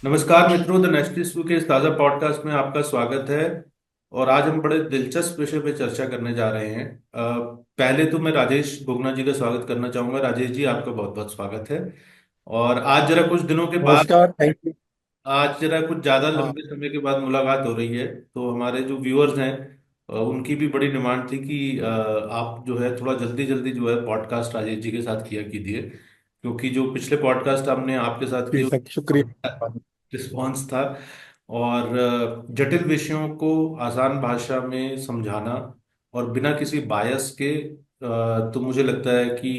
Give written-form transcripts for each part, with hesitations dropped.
नमस्कार मित्रों, the nationalist के इस ताज़ा पॉडकास्ट में आपका स्वागत है। और आज हम बड़े दिलचस्प विषय पर चर्चा करने जा रहे हैं। पहले तो मैं राजेश गोगना जी का स्वागत करना चाहूंगा। राजेश जी, आपका बहुत बहुत स्वागत है। और आज जरा कुछ दिनों के बाद, नमस्कार, थैंक यू। आज जरा कुछ ज़्यादा हाँ। लंबे समय के बाद मुलाकात हो रही है। तो हमारे जो व्यूअर्स हैं, उनकी भी बड़ी डिमांड थी कि आप जो है थोड़ा जल्दी जल्दी जो है पॉडकास्ट राजेश जी के साथ किया कीजिए, क्योंकि जो पिछले पॉडकास्ट हमने आपके साथ जी, किए शुक्रिया। रिस्पॉन्स था। और जटिल विषयों को आसान भाषा में समझाना और बिना किसी बायस के, तो मुझे लगता है कि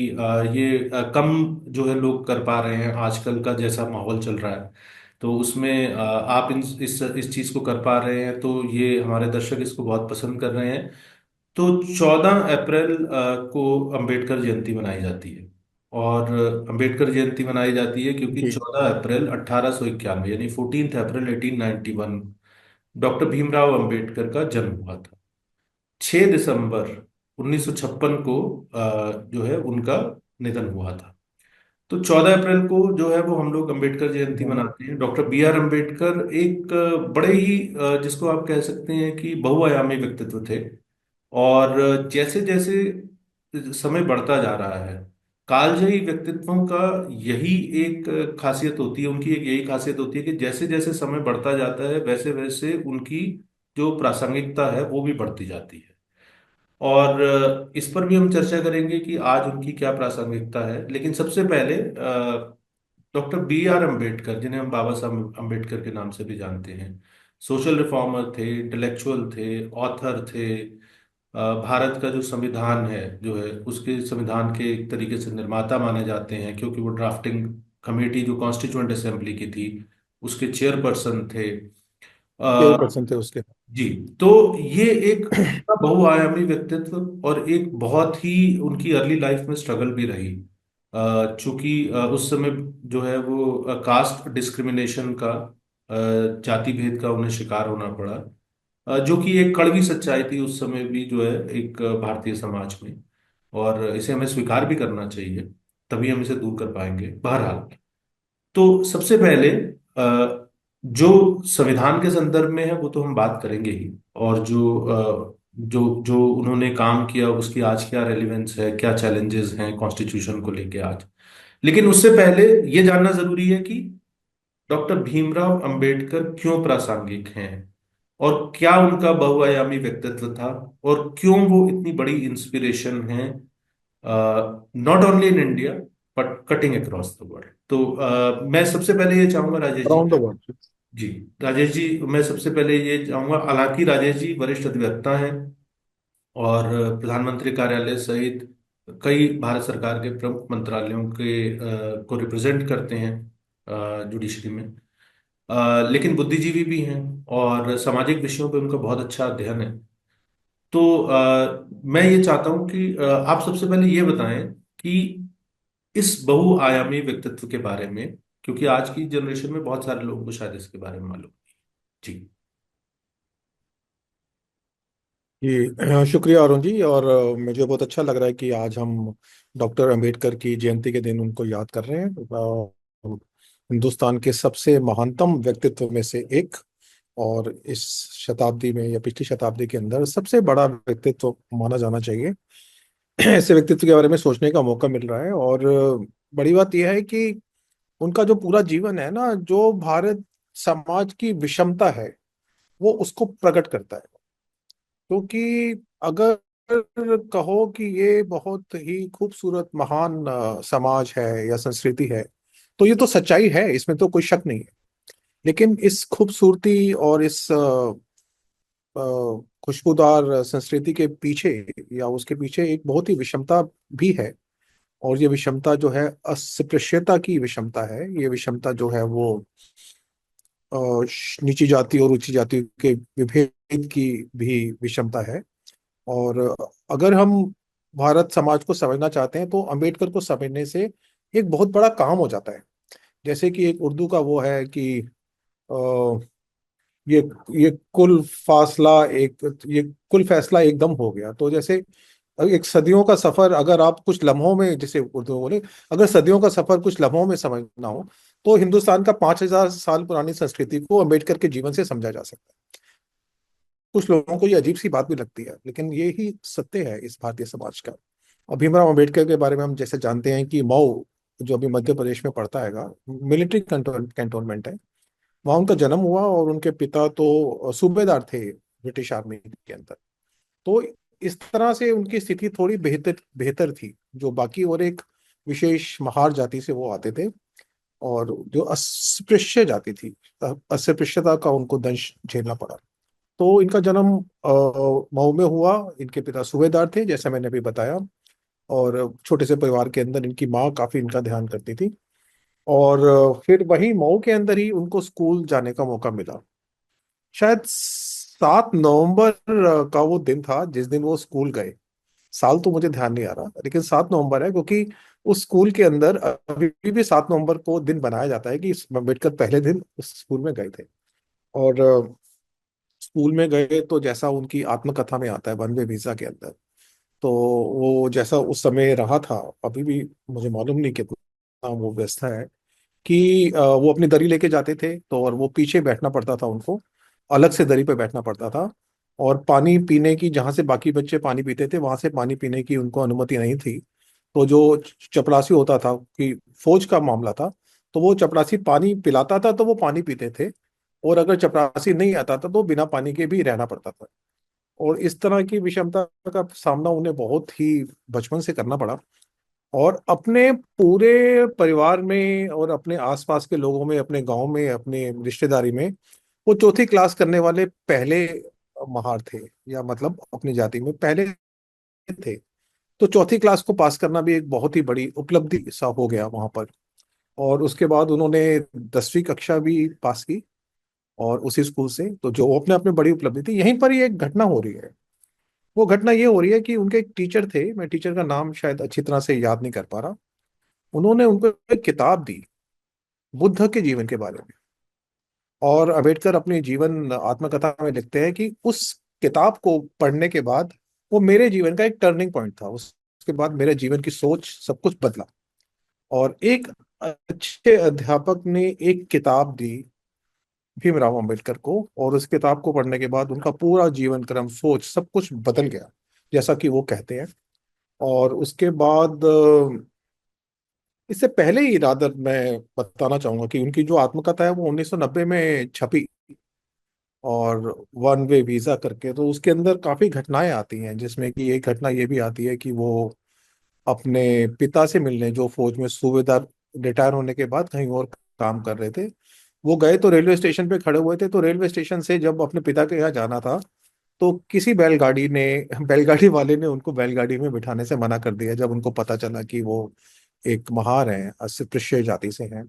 ये कम जो है लोग कर पा रहे हैं आजकल का जैसा माहौल चल रहा है। तो उसमें आप इस चीज़ को कर पा रहे हैं, तो ये हमारे दर्शक इसको बहुत पसंद कर रहे हैं। तो 14 अप्रैल को अंबेडकर जयंती मनाई जाती है। और अंबेडकर जयंती मनाई जाती है क्योंकि जी। 14 अप्रैल 1891 यानी 14 अप्रैल 1891 डॉक्टर भीमराव अंबेडकर का जन्म हुआ था। 6 दिसंबर 1956 को जो है उनका निधन हुआ था। तो 14 अप्रैल को जो है वो हम लोग अंबेडकर जयंती हम्म। मनाते हैं। Doctor B.R. अम्बेडकर एक बड़े ही जिसको आप कह सकते हैं कि बहुआयामी व्यक्तित्व थे। और जैसे जैसे समय बढ़ता जा रहा है, कालजयी व्यक्तित्वों का यही एक खासियत होती है, उनकी एक यही खासियत होती है कि जैसे जैसे समय बढ़ता जाता है वैसे वैसे उनकी जो प्रासंगिकता है वो भी बढ़ती जाती है। और इस पर भी हम चर्चा करेंगे कि आज उनकी क्या प्रासंगिकता है। लेकिन सबसे पहले डॉक्टर B.R. अम्बेडकर, जिन्हें हम बाबा साहब अम्बेडकर के नाम से भी जानते हैं, सोशल रिफॉर्मर थे, इंटेलेक्चुअल थे, ऑथर थे। भारत का जो संविधान है जो है उसके संविधान के एक तरीके से निर्माता माने जाते हैं, क्योंकि वो ड्राफ्टिंग कमेटी जो कॉन्स्टिट्यूएंट असेंबली की थी उसके चेयरपर्सन थे। ये अ, पर्सन थे उसके। जी। तो ये एक बड़ा बहुआयामी व्यक्तित्व और एक बहुत ही उनकी अर्ली लाइफ में स्ट्रगल भी रही। चूंकि उस समय जो है वो कास्ट डिस्क्रिमिनेशन का, जाति भेद का उन्हें शिकार होना पड़ा, जो कि एक कड़वी सच्चाई थी उस समय भी जो है एक भारतीय समाज में। और इसे हमें स्वीकार भी करना चाहिए, तभी हम इसे दूर कर पाएंगे। बहरहाल, तो सबसे पहले जो संविधान के संदर्भ में है वो तो हम बात करेंगे ही। और जो जो उन्होंने काम किया उसकी आज क्या रेलिवेंस है, क्या चैलेंजेस हैं कॉन्स्टिट्यूशन को लेके आज। लेकिन उससे पहले ये जानना जरूरी है कि डॉक्टर भीमराव अंबेडकर क्यों प्रासंगिक हैं, और क्या उनका बहुआयामी व्यक्तित्व था, और क्यों वो इतनी बड़ी इंस्पिरेशन है, not only in India but cutting across the world. तो मैं सबसे पहले ये चाहूंगा Rajesh ji. Around the world. जी। राजेश जी, मैं सबसे पहले ये चाहूंगा, हालांकि राजेश जी वरिष्ठ अधिवक्ता हैं और प्रधानमंत्री कार्यालय सहित कई भारत सरकार के प्रमुख मंत्रालयों के को रिप्रेजेंट करते हैं जुडिशरी में। लेकिन बुद्धिजीवी भी हैं और सामाजिक विषयों पे उनका बहुत अच्छा अध्ययन है। तो मैं ये चाहता हूं कि आप सबसे पहले ये बताएं कि इस बहुआयामी व्यक्तित्व के बारे में, क्योंकि आज की जनरेशन में बहुत सारे लोगों को शायद इसके बारे में मालूम नहीं। जी। जी, शुक्रिया अरुण जी। और मुझे बहुत अच्छा लग रहा है कि आज हम डॉक्टर अंबेडकर की जयंती के दिन उनको याद कर रहे हैं। हिंदुस्तान के सबसे महानतम व्यक्तित्व में से एक, और इस शताब्दी में या पिछली शताब्दी के अंदर सबसे बड़ा व्यक्तित्व माना जाना चाहिए। ऐसे व्यक्तित्व के बारे में सोचने का मौका मिल रहा है। और बड़ी बात यह है कि उनका जो पूरा जीवन है ना, जो भारत समाज की विषमता है वो उसको प्रकट करता है। क्योंकि अगर कहो कि ये बहुत ही खूबसूरत महान समाज है या संस्कृति है, तो ये तो सच्चाई है, इसमें तो कोई शक नहीं है। लेकिन इस खूबसूरती और इस अ, खुशबूदार संस्कृति के पीछे या उसके पीछे एक बहुत ही विषमता भी है। और ये विषमता जो है अस्पृश्यता की विषमता है। ये विषमता जो है वो नीची जाति और ऊंची जाति के विभेद की भी विषमता है। और अगर हम भारत समाज को समझना चाहते हैं तो अंबेडकर को समझने से एक बहुत बड़ा काम हो जाता है। जैसे कि एक उर्दू का वो है कि अ, ये ये कुल फासला एक ये कुल फैसला एकदम हो गया। तो जैसे एक सदियों का सफर अगर आप कुछ लम्हों में, जैसे उर्दू में बोले, अगर सदियों का सफर कुछ लम्हों में समझना हो, तो हिंदुस्तान का 5,000 साल पुरानी संस्कृति को अम्बेडकर के जीवन से समझा जा सकता है। कुछ लोगों को ये अजीब सी बात भी लगती है, लेकिन ये ही सत्य है इस भारतीय समाज का। और भीमराव अम्बेडकर के बारे में हम जैसे जानते हैं कि मऊ, जो अभी मध्य प्रदेश में पड़ता है, मिलिट्री कैंटोनमेंट है, वहाँ उनका जन्म हुआ। और उनके पिता तो सूबेदार थे ब्रिटिश आर्मी के अंदर। तो इस तरह से उनकी स्थिति थोड़ी बेहतर बेहतर थी, जो बाकी और एक विशेष महार जाति से वो आते थे, और जो अस्पृश्य जाति थी, अस्पृश्यता का उनको दंश झेलना पड़ा। तो इनका जन्म मऊ में हुआ। इनके पिता सूबेदार थे, जैसा मैंने अभी बताया। और छोटे से परिवार के अंदर इनकी माँ काफी इनका ध्यान करती थी। और फिर वहीं मऊ के अंदर ही उनको स्कूल जाने का मौका मिला। शायद 7 नवंबर का वो दिन था जिस दिन वो स्कूल गए। साल तो मुझे ध्यान नहीं आ रहा, लेकिन 7 नवंबर है, क्योंकि उस स्कूल के अंदर अभी भी 7 नवंबर को दिन बनाया जाता है कि अम्बेडकर पहले दिन उस स्कूल में गए थे। और स्कूल में गए तो जैसा उनकी आत्मकथा में आता है, वन वे वीजा के अंदर, तो वो जैसा उस समय रहा था, अभी भी मुझे मालूम नहीं कितना वो व्यवस्था है, कि वो अपनी दरी लेके जाते थे, तो और वो पीछे बैठना पड़ता था उनको, अलग से दरी पे बैठना पड़ता था। और पानी पीने की, जहाँ से बाकी बच्चे पानी पीते थे वहां से पानी पीने की उनको अनुमति नहीं थी। तो जो चपरासी होता था, कि फौज का मामला था, तो वो चपरासी पानी पिलाता था तो वो पानी पीते थे। और अगर चपरासी नहीं आता था तो बिना पानी के भी रहना पड़ता था। और इस तरह की विषमता का सामना उन्हें बहुत ही बचपन से करना पड़ा। और अपने पूरे परिवार में और अपने आसपास के लोगों में, अपने गांव में, अपने रिश्तेदारी में, वो चौथी क्लास करने वाले पहले महार थे, या मतलब अपनी जाति में पहले थे। तो चौथी क्लास को पास करना भी एक बहुत ही बड़ी उपलब्धि सा हो गया वहां पर। और उसके बाद उन्होंने 10वीं कक्षा भी पास की, और उसी स्कूल से, तो जो अपने अपने बड़ी उपलब्धि थी। यहीं पर ही एक घटना हो रही है। वो घटना ये हो रही है कि उनके एक टीचर थे, मैं टीचर का नाम शायद अच्छी तरह से याद नहीं कर पा रहा। उन्होंने उनको एक किताब दी बुद्ध के जीवन के बारे में। और अम्बेडकर अपनी जीवन आत्मकथा में लिखते हैं कि उस किताब को पढ़ने के बाद वो मेरे जीवन का एक टर्निंग पॉइंट था। उसके बाद मेरे जीवन की सोच, सब कुछ बदला। और एक अच्छे अध्यापक ने एक किताब दी भीमराव अंबेडकर को, और उस किताब को पढ़ने के बाद उनका पूरा जीवन क्रम, सोच, सब कुछ बदल गया, जैसा कि वो कहते हैं। और उसके बाद इससे पहले ही रादर मैं बताना चाहूंगा कि उनकी जो आत्मकथा है वो 1990 में छपी, और वन वे वीजा करके। तो उसके अंदर काफी घटनाएं आती हैं, जिसमें कि एक घटना ये भी आती है कि वो अपने पिता से मिलने, जो फौज में सूबेदार रिटायर होने के बाद कहीं और काम कर रहे थे, वो गए तो रेलवे स्टेशन पे खड़े हुए थे। तो रेलवे स्टेशन से जब अपने पिता के यहाँ जाना था, तो किसी बैलगाड़ी ने, बैलगाड़ी वाले ने उनको बैलगाड़ी में बिठाने से मना कर दिया, जब उनको पता चला कि वो एक महार हैं, अस्पृश्य जाति से हैं।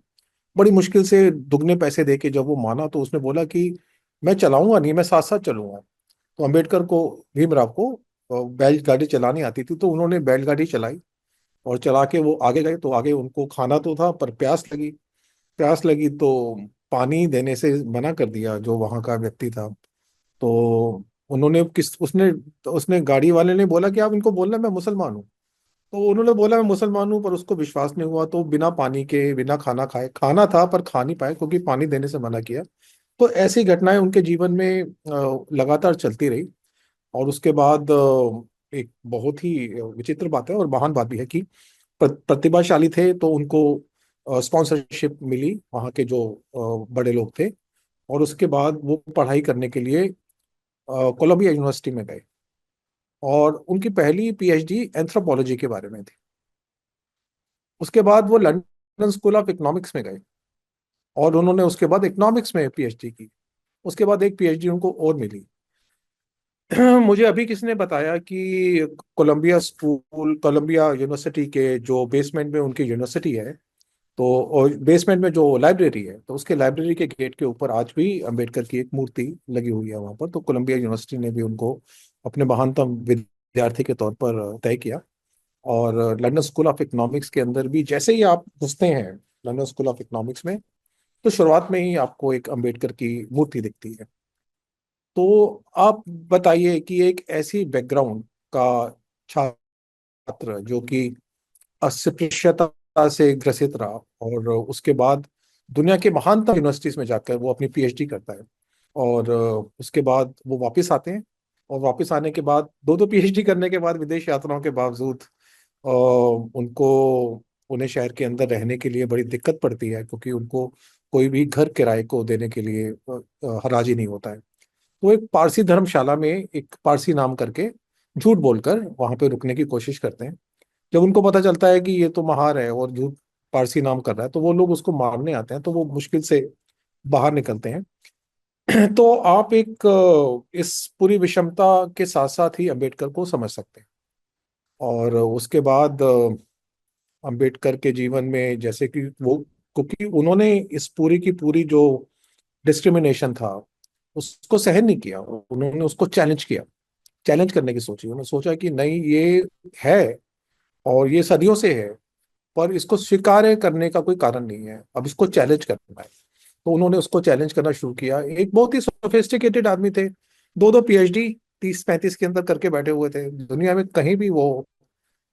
बड़ी मुश्किल से दुगने पैसे दे के जब वो माना, तो उसने बोला कि मैं चलाऊंगा नहीं, मैं साथ साथ चलूंगा। तो अम्बेडकर को, भीमराव को बैलगाड़ी चलानी आती थी, तो उन्होंने बैलगाड़ी चलाई। और चला के वो आगे गए, तो आगे उनको खाना तो था पर प्यास लगी। प्यास लगी तो पानी देने से मना कर दिया जो वहां का व्यक्ति था। तो उन्होंने किस उसने तो उसने गाड़ी वाले ने बोला कि आप इनको बोलना मैं मुसलमान हूँ। तो उन्होंने बोला मैं मुसलमान हूँ, पर उसको विश्वास नहीं हुआ। तो बिना पानी के, बिना खाना खाए, खाना था पर खा नहीं पाए क्योंकि पानी देने से मना किया। तो ऐसी घटनाएं उनके जीवन में लगातार चलती रही। और उसके बाद एक बहुत ही विचित्र बात है और महान बात भी है कि प्रतिभाशाली थे, तो उनको स्पॉन्सरशिप मिली वहाँ के जो बड़े लोग थे। और उसके बाद वो पढ़ाई करने के लिए कोलंबिया यूनिवर्सिटी में गए। और उनकी पहली पीएचडी एंथ्रोपोलॉजी के बारे में थी। उसके बाद वो लंदन स्कूल ऑफ इकोनॉमिक्स में गए, और उन्होंने उसके बाद इकोनॉमिक्स में पीएचडी की। उसके बाद एक पीएचडी उनको और मिली। मुझे अभी किसी ने बताया कि कोलंबिया यूनिवर्सिटी के जो बेसमेंट में उनकी यूनिवर्सिटी है, तो और बेसमेंट में जो लाइब्रेरी है, तो उसके लाइब्रेरी के गेट के ऊपर आज भी अंबेडकर की एक मूर्ति लगी हुई है वहां पर। तो कोलंबिया यूनिवर्सिटी ने भी उनको अपने महानतम विद्यार्थी के तौर पर तय किया। और लंदन स्कूल ऑफ इकोनॉमिक्स के अंदर भी जैसे ही आप घुसते हैं लंदन स्कूल ऑफ इकोनॉमिक्स में, तो शुरुआत में ही आपको एक अंबेडकर की मूर्ति दिखती है। तो आप बताइए कि एक ऐसी बैकग्राउंड का छात्र छात्र जो कि अस्पृश्यता से ग्रसित रहा, और उसके बाद दुनिया के महानतम यूनिवर्सिटीज में जाकर वो अपनी पीएचडी करता है। और उसके बाद वो वापस आते हैं, और वापस आने के बाद दो दो पीएचडी करने के बाद विदेश यात्राओं के बावजूद उनको उन्हें शहर के अंदर रहने के लिए बड़ी दिक्कत पड़ती है, क्योंकि उनको कोई भी घर किराए को देने के लिए राजी नहीं होता है। तो एक पारसी धर्मशाला में एक पारसी नाम करके झूठ बोलकर वहां पे रुकने की कोशिश करते हैं। जब उनको पता चलता है कि ये तो महार है और झूठ पारसी नाम कर रहा है, तो वो लोग उसको मारने आते हैं, तो वो मुश्किल से बाहर निकलते हैं। तो आप एक इस पूरी विषमता के साथ साथ ही अंबेडकर को समझ सकते हैं। और उसके बाद अंबेडकर के जीवन में जैसे कि वो, क्योंकि उन्होंने इस पूरी की पूरी जो डिस्क्रिमिनेशन था उसको सहन नहीं किया, उन्होंने उसको चैलेंज किया। चैलेंज करने की सोची, उन्होंने सोचा कि नहीं, ये है और ये सदियों से है, पर इसको स्वीकार करने का कोई कारण नहीं है, अब इसको चैलेंज करना है। तो उन्होंने उसको चैलेंज करना शुरू किया। एक बहुत ही सोफिस्टिकेटेड आदमी थे, दो दो पीएचडी 30-35 के अंदर करके बैठे हुए थे, दुनिया में कहीं भी वो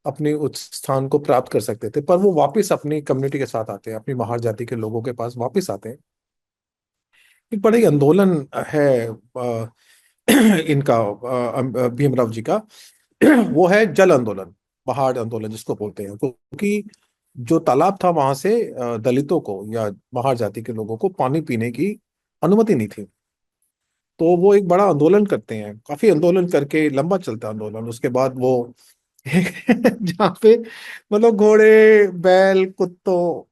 अपने उच्च स्थान को प्राप्त कर सकते थे, पर वो वापस अपनी कम्युनिटी के साथ आते हैं, अपनी महार जाति के लोगों के पास वापस आते हैं। एक बड़ा ही आंदोलन है इनका, भीमराव जी का। वो है जल आंदोलन, पहाड़ आंदोलन जिसको बोलते हैं, क्योंकि जो तालाब था वहां से दलितों को या महार जाति के लोगों को पानी पीने की अनुमति नहीं थी। तो वो एक बड़ा आंदोलन करते हैं, काफी आंदोलन करके लंबा चलता है आंदोलन। उसके बाद वो जहाँ पे मतलब घोड़े, बैल, कुत्तों,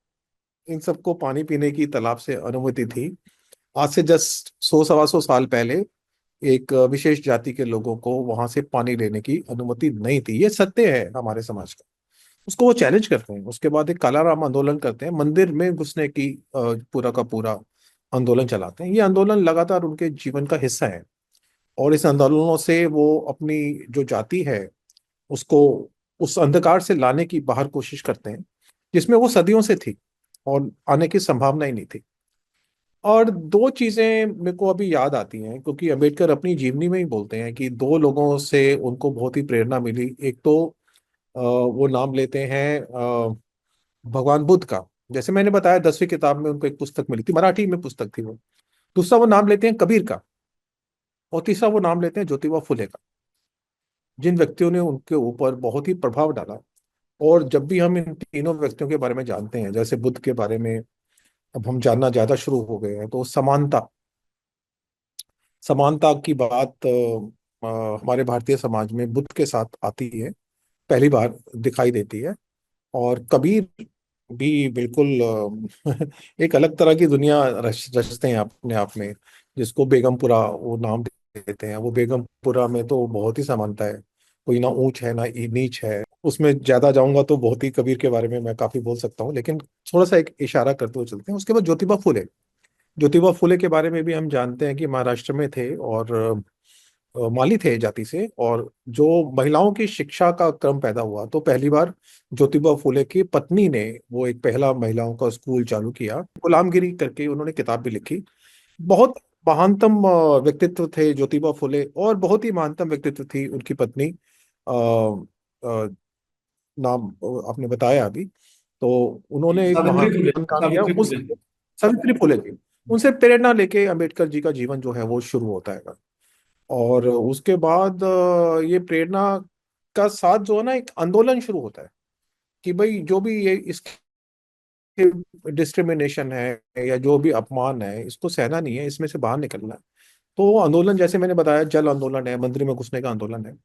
इन सबको पानी पीने की तालाब से अनुमति थी। आज से जस्ट 100 सवा 100 साल पहले एक विशेष जाति के लोगों को वहां से पानी लेने की अनुमति नहीं थी। ये सत्य है हमारे समाज का। उसको वो चैलेंज करते हैं। उसके बाद एक कालाराम आंदोलन करते हैं, मंदिर में घुसने की पूरा का पूरा आंदोलन चलाते हैं। ये आंदोलन लगातार उनके जीवन का हिस्सा है, और इस आंदोलनों से वो अपनी जो जाति है उसको उस अंधकार से लाने की बाहर कोशिश करते हैं, जिसमें वो सदियों से थी और आने की संभावना ही नहीं थी। और दो चीजें मेरे को अभी याद आती हैं, क्योंकि अंबेडकर अपनी जीवनी में ही बोलते हैं कि दो लोगों से उनको बहुत ही प्रेरणा मिली। एक तो वो नाम लेते हैं भगवान बुद्ध का, जैसे मैंने बताया 10वीं किताब में उनको एक पुस्तक मिली थी, मराठी में पुस्तक थी वो। दूसरा वो नाम लेते हैं कबीर का, और तीसरा वो नाम लेते हैं ज्योतिबा फुले का, जिन व्यक्तियों ने उनके ऊपर बहुत ही प्रभाव डाला। और जब भी हम इन तीनों व्यक्तियों के बारे में जानते हैं, जैसे बुद्ध के बारे में अब हम जानना ज्यादा शुरू हो गए हैं, तो समानता, समानता की बात हमारे भारतीय समाज में बुद्ध के साथ आती है, पहली बार दिखाई देती है। और कबीर भी बिल्कुल एक अलग तरह की दुनिया रचते हैं अपने आप में, जिसको बेगमपुरा वो नाम देते हैं। वो बेगमपुरा में तो बहुत ही समानता है, कोई ना ऊंच है ना नीच है। उसमें ज्यादा जाऊंगा तो बहुत ही कबीर के बारे में मैं काफी बोल सकता हूँ, लेकिन थोड़ा सा एक इशारा करते हुए चलते हैं। उसके बाद ज्योतिबा फुले, ज्योतिबा फुले के बारे में भी हम जानते हैं कि महाराष्ट्र में थे और माली थे जाति से। और जो महिलाओं की शिक्षा का क्रम पैदा हुआ, तो पहली बार ज्योतिबा फुले की पत्नी ने वो एक पहला महिलाओं का स्कूल चालू किया। गुलामगिरी करके उन्होंने किताब भी लिखी। बहुत महानतम व्यक्तित्व थे ज्योतिबा फुले, और बहुत ही महानतम व्यक्तित्व थी उनकी पत्नी, अ, अ, नाम आपने बताया अभी। तो उन्होंने एक सावित्री फुले। महान काम किया सावित्री उस, फुले। सावित्री फुले जी। उनसे प्रेरणा लेके अंबेडकर जी का जीवन जो है वो शुरू होता है। और उसके बाद ये प्रेरणा का साथ जो है ना, एक आंदोलन शुरू होता है कि भाई जो भी ये इसके डिस्क्रिमिनेशन है या जो भी अपमान है, इसको सहना नहीं है, इसमें से बाहर निकलना है। तो वो आंदोलन, जैसे मैंने बताया, जल आंदोलन है, मंदिर में घुसने का आंदोलन है।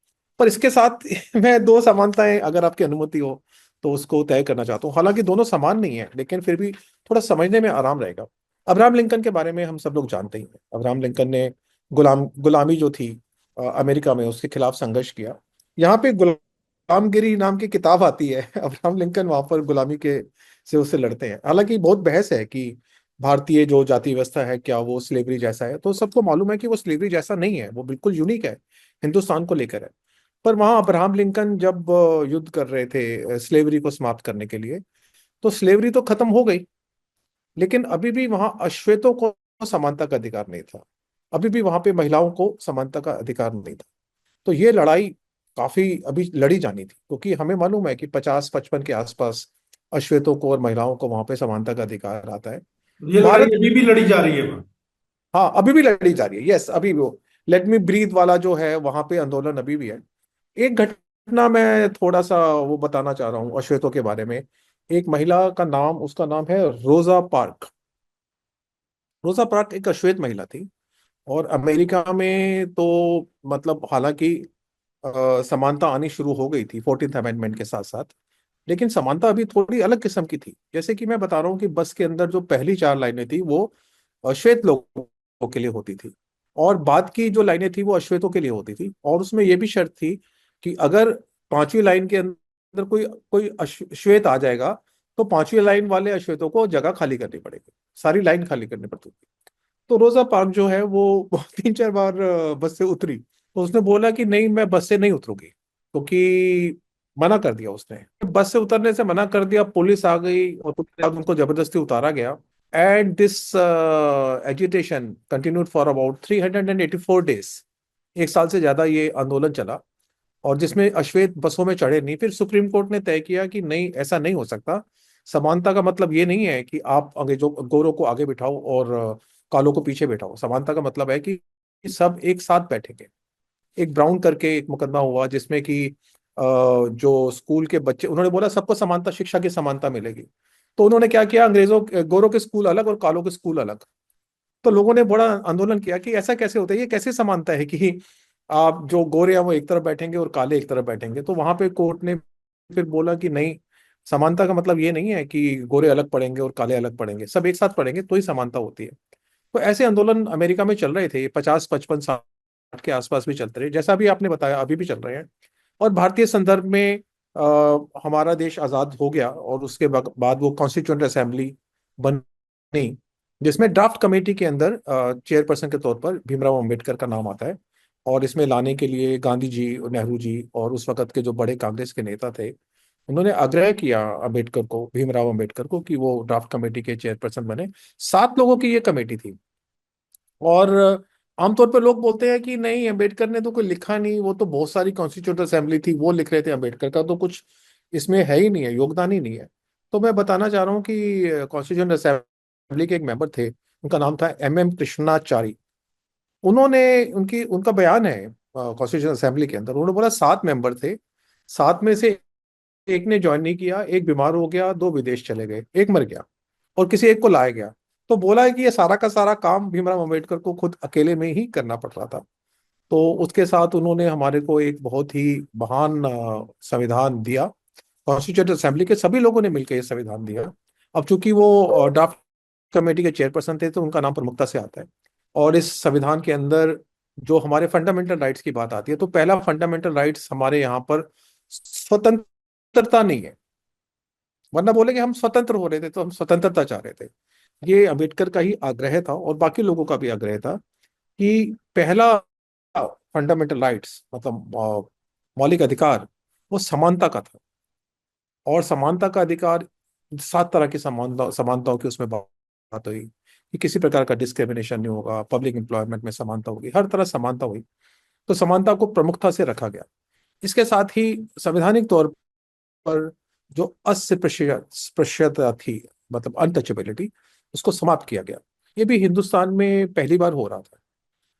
पर इसके साथ मैं दो समानताएं, अगर आपकी अनुमति हो तो उसको तय करना चाहता हूँ। हालांकि दोनों समान नहीं है, लेकिन फिर भी थोड़ा समझने में आराम रहेगा। अब्राहम लिंकन के बारे में हम सब लोग जानते ही हैं। अब्राहम लिंकन ने गुलामी जो थी अमेरिका में, उसके खिलाफ संघर्ष किया। यहाँ पे गुलामगिरी नाम की किताब आती है। अब्राहम लिंकन वहां पर गुलामी के से उससे लड़ते हैं। हालांकि बहुत बहस है कि भारतीय जो जाति व्यवस्था है क्या वो स्लेवरी जैसा है, तो सबको मालूम है कि वो स्लेवरी जैसा नहीं है, वो बिल्कुल यूनिक है, हिंदुस्तान को लेकर है। पर वहां अब्राहम लिंकन जब युद्ध कर रहे थे स्लेवरी को समाप्त करने के लिए, तो स्लेवरी तो खत्म हो गई, लेकिन अभी भी वहां अश्वेतों को समानता का अधिकार नहीं था, अभी भी वहां पे महिलाओं को समानता का अधिकार नहीं था। तो ये लड़ाई काफी अभी लड़ी जानी थी, क्योंकि हमें मालूम है कि 50-55 के आसपास अश्वेतों को और महिलाओं को वहां पे समानता का अधिकार आता है। ये लड़ाई भारत, अभी भी लड़ी जा रही है वहाँ। हाँ अभी भी लड़ी जा रही है, यस अभी भी वो लेट मी ब्रीथ वाला जो है वहां पे आंदोलन अभी भी है। एक घटना मैं थोड़ा सा वो बताना चाह रहा हूँ अश्वेतों के बारे में। एक महिला का नाम, उसका नाम है रोजा पार्क। रोजा पार्क एक अश्वेत महिला थी। और अमेरिका में तो मतलब हालांकि समानता आनी शुरू हो गई थी 14th अमेंडमेंट के साथ साथ, लेकिन समानता अभी थोड़ी अलग किस्म की थी। जैसे कि मैं बता रहा हूँ कि बस के अंदर जो पहली 4 लाइनें थी वो श्वेत लोगों के लिए होती थी, और बाद की जो लाइनें थी वो अश्वेतों के लिए होती थी। और उसमें यह भी शर्त थी कि अगर 5वीं लाइन के अंदर कोई कोई श्वेत आ जाएगा, तो 5वीं लाइन वाले अश्वेतों को जगह खाली करनी पड़ेगी, सारी लाइन खाली करनी पड़ती थी। तो रोजा पार्क जो है वो 3-4 बार बस से उतरी, तो उसने बोला कि नहीं मैं बस से नहीं उतरूंगी, क्योंकि मना कर दिया उसने। बस से उतरने से मना कर दिया, पुलिस आ गई और उसके बाद उनको जबरदस्ती उतारा गया। And this agitation continued for about 384 days. 1 साल से ज्यादा ये आंदोलन चला, और जिसमें अश्वेत बसों में चढ़े नहीं। फिर सुप्रीम कोर्ट ने तय किया कि नहीं, ऐसा नहीं हो सकता। समानता का मतलब ये नहीं है कि आप आगे जो गोरों को आगे बिठाओ और कालों को पीछे बिठाओ। समानता का मतलब है कि सब एक साथ बैठेंगे। एक ब्राउन करके एक मुकदमा हुआ जिसमें कि जो स्कूल के बच्चे, उन्होंने बोला सबको समानता, शिक्षा की समानता मिलेगी। तो उन्होंने क्या किया, अंग्रेजों गोरों के स्कूल अलग और कालों के स्कूल अलग। तो लोगों ने बड़ा आंदोलन किया कि ऐसा कैसे होता है, ये कैसे समानता है कि आप जो गोरे हैं वो एक तरफ बैठेंगे और काले एक तरफ बैठेंगे। तो वहां पे कोर्ट ने फिर बोला कि नहीं, समानता का मतलब ये नहीं है कि गोरे अलग पढ़ेंगे और काले अलग पढ़ेंगे, सब एक साथ पढ़ेंगे तो ही समानता होती है। तो ऐसे आंदोलन अमेरिका में चल रहे थे, 50-55 60 के आसपास भी चलते रहे, जैसा भी आपने बताया अभी भी चल रहे हैं। और भारतीय संदर्भ में हमारा देश आजाद हो गया और उसके बाद वो कॉन्स्टिट्यूएंट असेंबली बनी, जिसमें ड्राफ्ट कमेटी के अंदर चेयरपर्सन के तौर पर भीमराव अंबेडकर का नाम आता है। और इसमें लाने के लिए गांधी जी और नेहरू जी और उस वक्त के जो बड़े कांग्रेस के नेता थे, उन्होंने आग्रह किया अम्बेडकर को, भीमराव अंबेडकर को, कि वो ड्राफ्ट कमेटी के चेयरपर्सन बने। 7 लोगों की ये कमेटी थी। और आमतौर पर लोग बोलते हैं कि नहीं, अंबेडकर ने तो कोई लिखा नहीं, वो तो बहुत सारी कॉन्स्टिट्यूंट असेंबली थी वो लिख रहे थे, अंबेडकर का तो कुछ इसमें है ही नहीं है, योगदान ही नहीं है। तो मैं बताना चाह रहा हूँ कि कॉन्स्टिट्यूंट असेंबली के एक मेंबर थे, उनका नाम था MM कृष्णाचारी। उन्होंने, उनकी उनका बयान है कॉन्स्टिट्यूशन असेंबली के अंदर, उन्होंने बोला 7 मेंबर थे, 7 में से एक ने ज्वाइन नहीं किया, एक बीमार हो गया, 2 विदेश चले गए, एक मर गया, और किसी एक को लाया गया। तो बोला है कि ये सारा का सारा काम भीमराव अम्बेडकर को खुद अकेले में ही करना पड़ रहा था। तो उसके साथ उन्होंने हमारे को एक बहुत ही महान संविधान दिया। कॉन्स्टिट्यूंट असेंबली के सभी लोगों ने मिलकर ये संविधान दिया। अब चूंकि वो ड्राफ्ट कमेटी के चेयरपर्सन थे, तो उनका नाम प्रमुखता से आता है। और इस संविधान के अंदर जो हमारे फंडामेंटल राइट्स की बात आती है, तो पहला फंडामेंटल राइट्स हमारे यहाँ पर स्वतंत्रता नहीं है। वरना बोलेंगे हम स्वतंत्र हो रहे थे, तो हम स्वतंत्रता चाह रहे थे। ये अंबेडकर का ही आग्रह था और बाकी लोगों का भी आग्रह था कि पहला फंडामेंटल राइट्स मतलब मौलिक अधिकार वो समानता का था। और समानता का अधिकार, 7 तरह की समानताओं की उसमें बात हुई कि किसी प्रकार का डिस्क्रिमिनेशन नहीं होगा, पब्लिक एम्प्लॉयमेंट में समानता होगी, हर तरह समानता हुई। तो समानता को प्रमुखता से रखा गया। इसके साथ ही संवैधानिक तौर पर जो अस्पृश्यता थी, मतलब अनटचेबिलिटी, उसको समाप्त किया गया। ये भी हिंदुस्तान में पहली बार हो रहा था।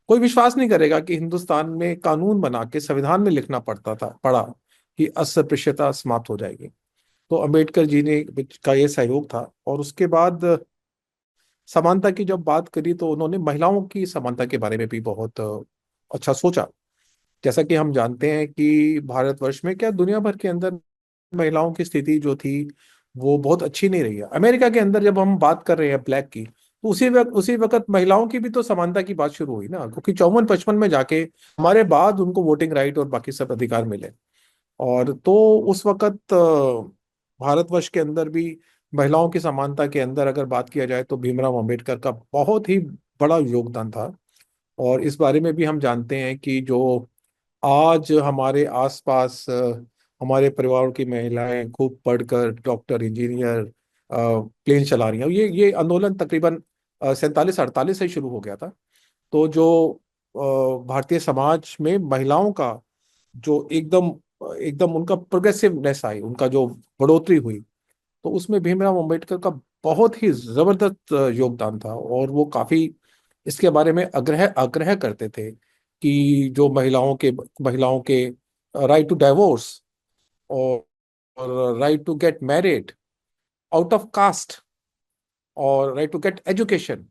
कोई विश्वास नहीं करेगा कि हिंदुस्तान में कानून बना के संविधान में लिखना पड़ा कि अस्पृश्यता समाप्त हो जाएगी। तो अंबेडकर जी ने का ये सहयोग था। और उसके बाद समानता की जब बात करी, तो उन्होंने महिलाओं की समानता के बारे में भी बहुत अच्छा सोचा। जैसा कि हम जानते हैं कि भारतवर्ष में क्या दुनिया भर के अंदर महिलाओं की स्थिति जो थी वो बहुत अच्छी नहीं रही है। अमेरिका के अंदर जब हम बात कर रहे हैं ब्लैक की, तो उसी वक्त महिलाओं की भी तो समानता की बात शुरू हुई ना, क्योंकि 54-55 में जाके हमारे बाद उनको वोटिंग राइट और बाकी सब अधिकार मिले। और तो उस वक्त भारतवर्ष के अंदर भी महिलाओं की समानता के अंदर अगर बात किया जाए, तो भीमराव अंबेडकर का बहुत ही बड़ा योगदान था। और इस बारे में भी हम जानते हैं कि जो आज हमारे आसपास हमारे परिवारों की महिलाएं खूब पढ़कर डॉक्टर, इंजीनियर, प्लेन चला रही हैं, ये आंदोलन तकरीबन 47-48 से शुरू हो गया था। तो जो भारतीय समाज में महिलाओं का जो एकदम एकदम उनका प्रोग्रेसिवनेस आई, उनका जो बढ़ोतरी हुई, तो उसमें भीमराव अंबेडकर का बहुत ही जबरदस्त योगदान था। और वो काफी इसके बारे में आग्रह आग्रह करते थे कि जो महिलाओं के राइट टू डाइवोर्स, और right to get married out of caste, और राइट टू गेट एजुकेशन,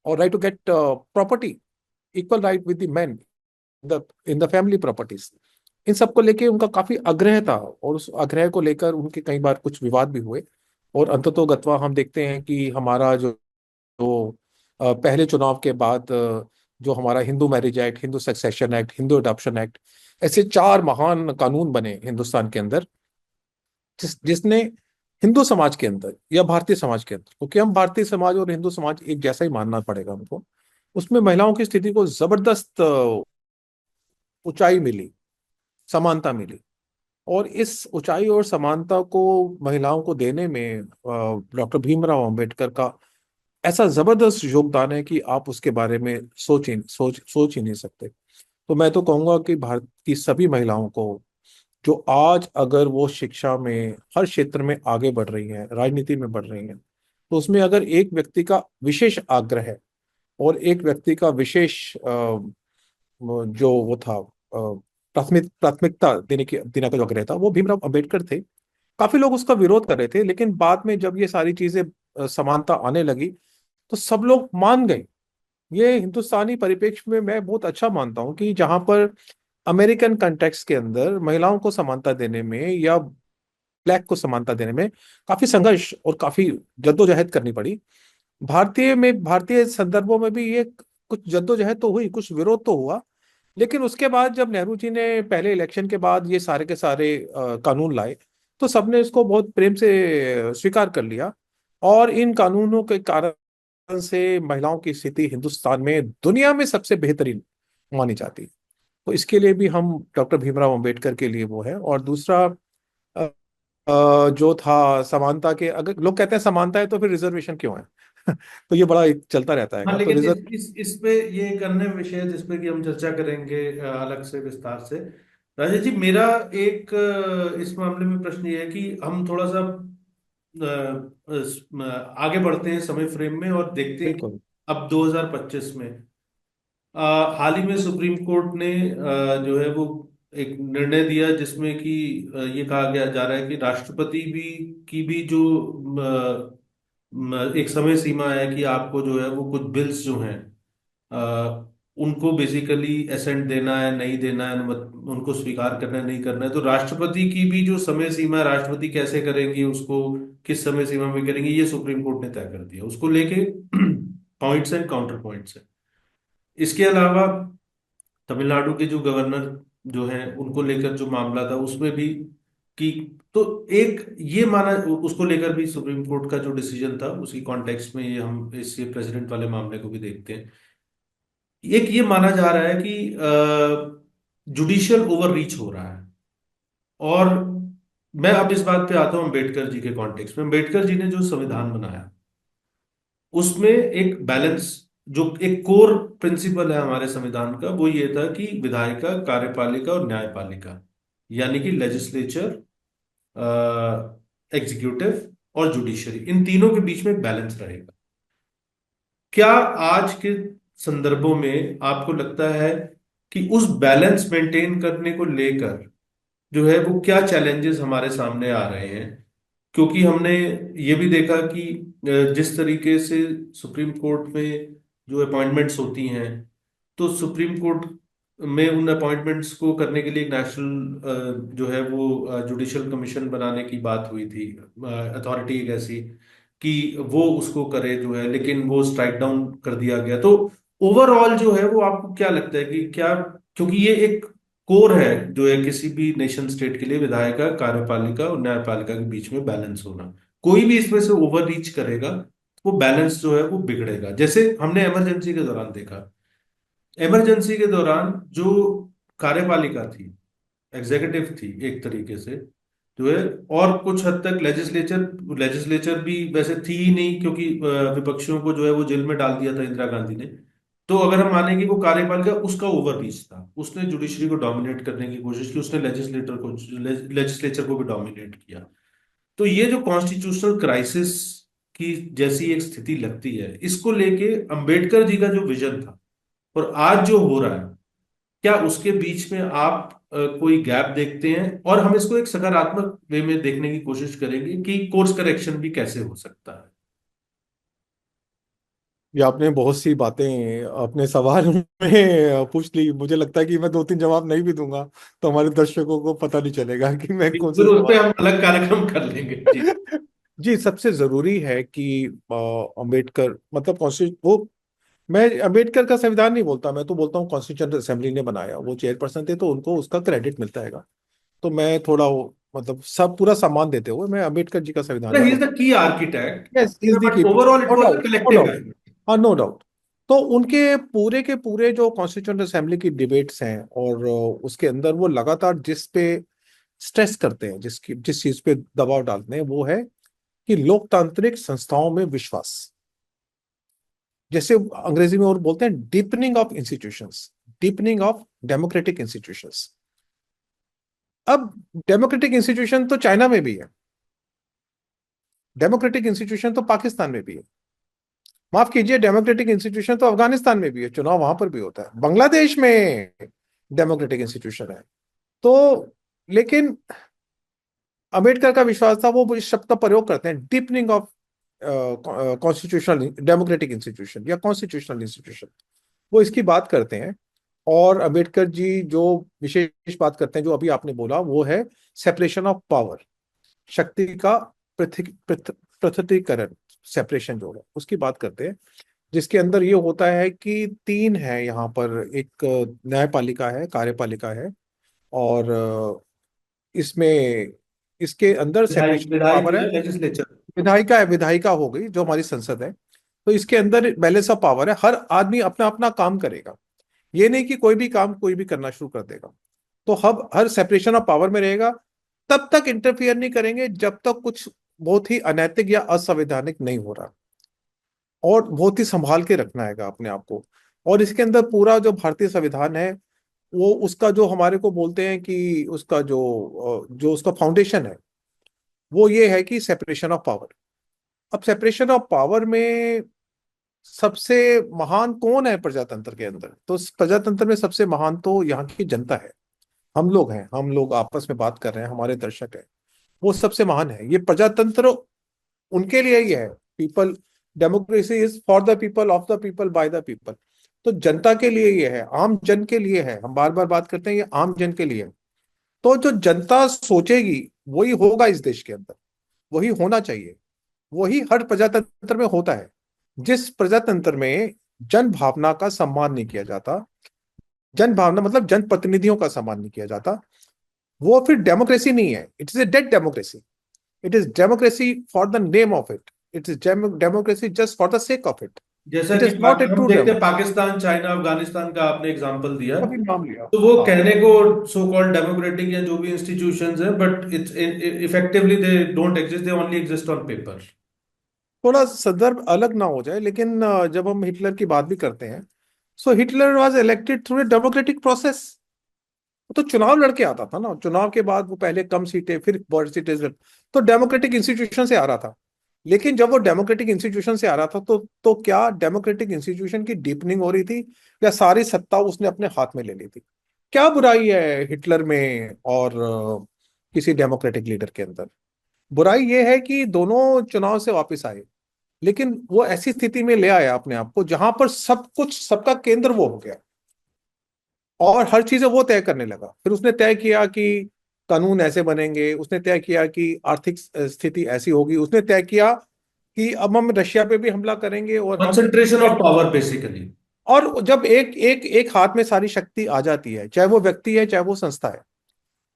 और right to get property, equal right with the man in the family properties, इन सब को लेके उनका काफी आग्रह था। और उस आग्रह को लेकर उनके कई बार कुछ विवाद भी हुए। और अंततोगत्वा हम देखते हैं कि हमारा जो पहले चुनाव के बाद जो हमारा Hindu marriage act, Hindu succession act, Hindu adoption act, ऐसे चार महान कानून बने हिंदुस्तान के अंदर, जिसने हिंदू समाज के अंदर या भारतीय समाज के अंदर, क्योंकि हम भारतीय समाज और हिंदू समाज एक जैसा ही मानना पड़ेगा हमको, उसमें महिलाओं की स्थिति को जबरदस्त ऊंचाई मिली, समानता मिली। और इस ऊंचाई और समानता को महिलाओं को देने में डॉक्टर भीमराव अंबेडकर का ऐसा जबरदस्त योगदान है कि आप उसके बारे में सोच ही नहीं सकते। तो मैं तो कहूंगा कि भारत की सभी महिलाओं को, जो आज अगर वो शिक्षा में हर क्षेत्र में आगे बढ़ रही हैं, राजनीति में बढ़ रही हैं, तो उसमें अगर एक व्यक्ति का विशेष आग्रह है और एक व्यक्ति का विशेष जो वो था, प्राथमिकता देने का जो आग्रह था, वो भीमराव अंबेडकर थे। काफी लोग उसका विरोध कर रहे थे, लेकिन बाद में जब ये सारी चीजें समानता आने लगी, तो सब लोग मान गए। ये हिंदुस्तानी परिप्रेक्ष्य में मैं बहुत अच्छा मानता हूँ कि जहां पर अमेरिकन कंटेक्स्ट के अंदर महिलाओं को समानता देने में या ब्लैक को समानता देने में काफी संघर्ष और काफी जद्दोजहद करनी पड़ी, भारतीय संदर्भों में भी ये कुछ जद्दोजहद तो हुई, कुछ विरोध तो हुआ। लेकिन उसके बाद जब नेहरू जी ने पहले इलेक्शन के बाद ये सारे के सारे कानून लाए, तो सबने इसको बहुत प्रेम से स्वीकार कर लिया। और इन कानूनों के कारण से महिलाओं की स्थिति हिंदुस्तान में दुनिया में सबसे बेहतरीन मानी जाती है। तो इसके लिए भी हम डॉक्टर भीमराव अंबेडकर के लिए वो है। और दूसरा जो था समानता के, अगर लोग कहते हैं समानता है तो फिर रिजर्वेशन क्यों है? तो ये बड़ा एक चलता रहता हाँ, है। तो लेकिन रिजर्व इस पे ये एक अन्य विषय है जिसपे कि हम चर्चा करेंगे अलग से विस्तार से। राजेश जी, मेरा एक इस मामले में प्रश्न ये है कि हम थोड़ा सा आगे बढ़ते हैं समय फ्रेम में और देखते हैं कि बिल्कुल अब 2025 में हाल ही में सुप्रीम कोर्ट ने जो है वो एक निर्णय दिया जिसमें कि ये कहा गया जा रहा है कि राष्ट्रपति भी की भी जो एक समय सीमा है कि आपको जो है वो कुछ बिल्स जो हैं उनको बेसिकली असेंट देना है नहीं देना है, उनको स्वीकार करना है नहीं करना है। तो राष्ट्रपति की भी जो समय सीमा है, राष्ट्रपति कैसे करेंगी उसको, किस समय सीमा में करेंगे, ये सुप्रीम कोर्ट ने तय कर दिया। उसको लेके पॉइंट्स एंड काउंटर पॉइंट्स है। इसके अलावा तमिलनाडु के जो गवर्नर जो हैं उनको लेकर जो मामला था उसमें भी कि तो एक ये माना, उसको लेकर भी सुप्रीम कोर्ट का जो डिसीजन था उसी कॉन्टेक्स्ट में ये हम इस ये प्रेसिडेंट वाले मामले को भी देखते हैं। एक ये माना जा रहा है कि जुडिशियल ओवर रीच हो रहा है। और मैं अब इस बात पे आता हूं अम्बेडकर जी के कॉन्टेक्स्ट में। अम्बेडकर जी ने जो संविधान बनाया उसमें एक बैलेंस, जो एक कोर प्रिंसिपल है हमारे संविधान का, वो ये था कि विधायिका, कार्यपालिका और न्यायपालिका, यानी कि लेजिस्लेचर, एग्जीक्यूटिव और जुडिशरी, इन तीनों के बीच में बैलेंस रहेगा। क्या आज के संदर्भों में आपको लगता है कि उस बैलेंस मेंटेन करने को लेकर जो है वो क्या चैलेंजेस हमारे सामने आ रहे हैं? क्योंकि हमने ये भी देखा कि जिस तरीके से सुप्रीम कोर्ट में जो अपॉइंटमेंट्स होती हैं, तो सुप्रीम कोर्ट में उन अपॉइंटमेंट्स को करने के लिए एक नेशनल जो है वो जुडिशियल कमीशन बनाने की बात हुई थी, अथॉरिटी एक ऐसी कि वो उसको करे जो है, लेकिन वो स्ट्राइक डाउन कर दिया गया। तो ओवरऑल जो है वो आपको क्या लगता है कि क्या, क्योंकि ये एक कोर है जो है किसी भी नेशन स्टेट के लिए, विधायिका, कार्यपालिका और न्यायपालिका के बीच में बैलेंस होना, कोई भी इसमें से ओवर रीच करेगा वो बैलेंस जो है वो बिगड़ेगा। जैसे हमने इमरजेंसी के दौरान देखा, इमरजेंसी के दौरान जो कार्यपालिका थी, एग्जीक्यूटिव थी एक तरीके से जो है, और कुछ हद तक लेजिस्लेचर, लेजिस्लेचर भी वैसे थी ही नहीं क्योंकि विपक्षियों को जो है वो जेल में डाल दिया था इंदिरा गांधी ने। तो अगर हम माने कि वो कार्यपालिका उसका ओवर रीच था, उसने जुडिशरी को डोमिनेट करने की कोशिश की, उसने लेजिस्लेचर को भी डोमिनेट किया। तो ये जो कॉन्स्टिट्यूशनल क्राइसिस की जैसी एक स्थिति लगती है, इसको लेके अंबेडकर जी का जो विजन था और आज जो हो रहा है, क्या उसके बीच में आप कोई गैप देखते हैं? और हम इसको एक सकारात्मक वे में देखने की कोशिश करेंगे कि कोर्स करेक्शन भी कैसे हो सकता है। ये आपने बहुत सी बातें अपने सवाल में पूछ ली। मुझे लगता है कि मैं दो तीन जवाब नहीं भी दूंगा तो हमारे दर्शकों को पता नहीं चलेगा कि मैं कौन से फिर उस सवाल। पर हम अलग कार्यक्रम कर लेंगे जी। जी, सबसे जरूरी है कि अंबेडकर मतलब कॉन्स्टिट्यूट वो, मैं अंबेडकर का संविधान नहीं बोलता, मैं तो बोलता हूँ कॉन्स्टिट्यूशन असेंबली ने बनाया, वो चेयरपर्सन थे तो उनको उसका क्रेडिट मिलता है। तो मैं थोड़ा मतलब सब पूरा सम्मान देते हुए मैं अंबेडकर जी का संविधान ही ही इज बोलता द की आर्किटेक्ट, हूँ। Yes, is the but key, overall it no was a doubt, no collective doubt. Effort. हाँ, नो डाउट। तो उनके पूरे के पूरे जो कॉन्स्टिट्यूंट असेंबली की डिबेट्स हैं और उसके अंदर वो लगातार जिस पे स्ट्रेस करते हैं, जिस चीज पे दबाव डालते हैं, वो है कि लोकतांत्रिक संस्थाओं में विश्वास, जैसे अंग्रेजी में और बोलते हैं deepening of institutions, deepening of democratic institutions. अब डेमोक्रेटिक इंस्टीट्यूशन तो चाइना में भी है, डेमोक्रेटिक इंस्टीट्यूशन तो पाकिस्तान में भी है, माफ कीजिए डेमोक्रेटिक इंस्टीट्यूशन तो अफगानिस्तान में भी है, चुनाव वहां पर भी होता है, बांग्लादेश में डेमोक्रेटिक इंस्टीट्यूशन है। तो लेकिन अंबेडकर का विश्वास था, वो इस शब्द का प्रयोग करते हैं, deepening of constitutional democratic institution या कॉन्स्टिट्यूशनल इंस्टीट्यूशन, वो इसकी बात करते हैं। और अंबेडकर जी जो विशेष बात करते हैं, जो अभी आपने बोला, वो है सेपरेशन ऑफ पावर, शक्ति का पृथक्करण, सेपरेशन जो है उसकी बात करते हैं। जिसके अंदर ये होता है कि तीन है यहाँ पर, एक न्यायपालिका है, कार्यपालिका है, और इसमें इसके अंदर विधायक सेपरेशन ऑफ विधायक पावर जो है। है लेजिस्लेचर। विधायिका है, विधायिका हो गई जो हमारी संसद है। तो इसके अंदर बैलेंस ऑफ पावर है, हर आदमी अपना अपना काम करेगा, ये नहीं कि कोई भी काम कोई भी करना शुरू कर देगा। तो हर सेपरेशन ऑफ पावर में रहेगा, तब तक इंटरफियर नहीं करेंगे जब तक कुछ बहुत ही अनैतिक या असंवैधानिक नहीं हो रहा, और बहुत ही संभाल के रखना है अपने आप को। और इसके अंदर पूरा जो भारतीय संविधान है, वो उसका जो हमारे को बोलते हैं कि उसका जो उसका फाउंडेशन है, वो ये है कि सेपरेशन ऑफ पावर। अब सेपरेशन ऑफ पावर में सबसे महान कौन है प्रजातंत्र के अंदर? तो इस प्रजातंत्र में सबसे महान तो यहाँ की जनता है, हम लोग हैं, हम लोग आपस में बात कर रहे हैं, हमारे दर्शक हैं, वो सबसे महान है। ये प्रजातंत्र उनके लिए ही है। People, democracy is for the people, of the people, by the people. तो जनता के लिए ये है, आम जन के लिए है, हम बार बार बात करते हैं, ये आम जन के लिए है। तो जो जनता सोचेगी वही होगा इस देश के अंदर, वही होना चाहिए, वही हर प्रजातंत्र में होता है। जिस प्रजातंत्र में जन भावना का सम्मान नहीं किया जाता, जन भावना मतलब जन प्रतिनिधियों का सम्मान नहीं किया जाता, वो फिर डेमोक्रेसी नहीं है, it is a dead democracy. It is democracy for the name of it, it is democracy just for the sake of it, जैसा इट कि इज नॉट ए हम ट्रू देखते हैं डेमोक्रेसी। पाकिस्तान, चाइना, अफगानिस्तान का आपने एग्जांपल दिया, अभी नाम लिया। तो वो हाँ, कहने को सो कॉल्ड डेमोक्रेटिक या जो भी इंस्टीट्यूशंस हैं, but it's effectively they don't exist, they only exist on paper. थोड़ा संदर्भ अलग ना हो जाए, लेकिन जब हम हिटलर की बात भी करते हैं, so Hitler was elected through a democratic process. वो तो चुनाव लड़के आता था ना, चुनाव के बाद वो पहले कम सीटें फिर बड़ी सीटें, तो डेमोक्रेटिक इंस्टीट्यूशन से आ रहा था। लेकिन जब वो डेमोक्रेटिक इंस्टीट्यूशन से आ रहा था, तो क्या डेमोक्रेटिक इंस्टीट्यूशन की डीपनिंग हो रही थी, या सारी सत्ता उसने अपने हाथ में ले ली थी? क्या बुराई है हिटलर में और किसी डेमोक्रेटिक लीडर के अंदर? बुराई ये है कि दोनों चुनाव से वापस आए, लेकिन वो ऐसी स्थिति में ले आया अपने आप को जहां पर सब कुछ, सबका केंद्र वो हो गया, और हर चीजें वो तय करने लगा। फिर उसने तय किया कि कानून ऐसे बनेंगे, उसने तय किया कि आर्थिक स्थिति ऐसी होगी, उसने तय किया कि अब हम रशिया पे भी हमला करेंगे, और हम, कंसंट्रेशन ऑफ पावर बेसिकली। और जब एक एक एक हाथ में सारी शक्ति आ जाती है, चाहे वो व्यक्ति है चाहे वो संस्था है,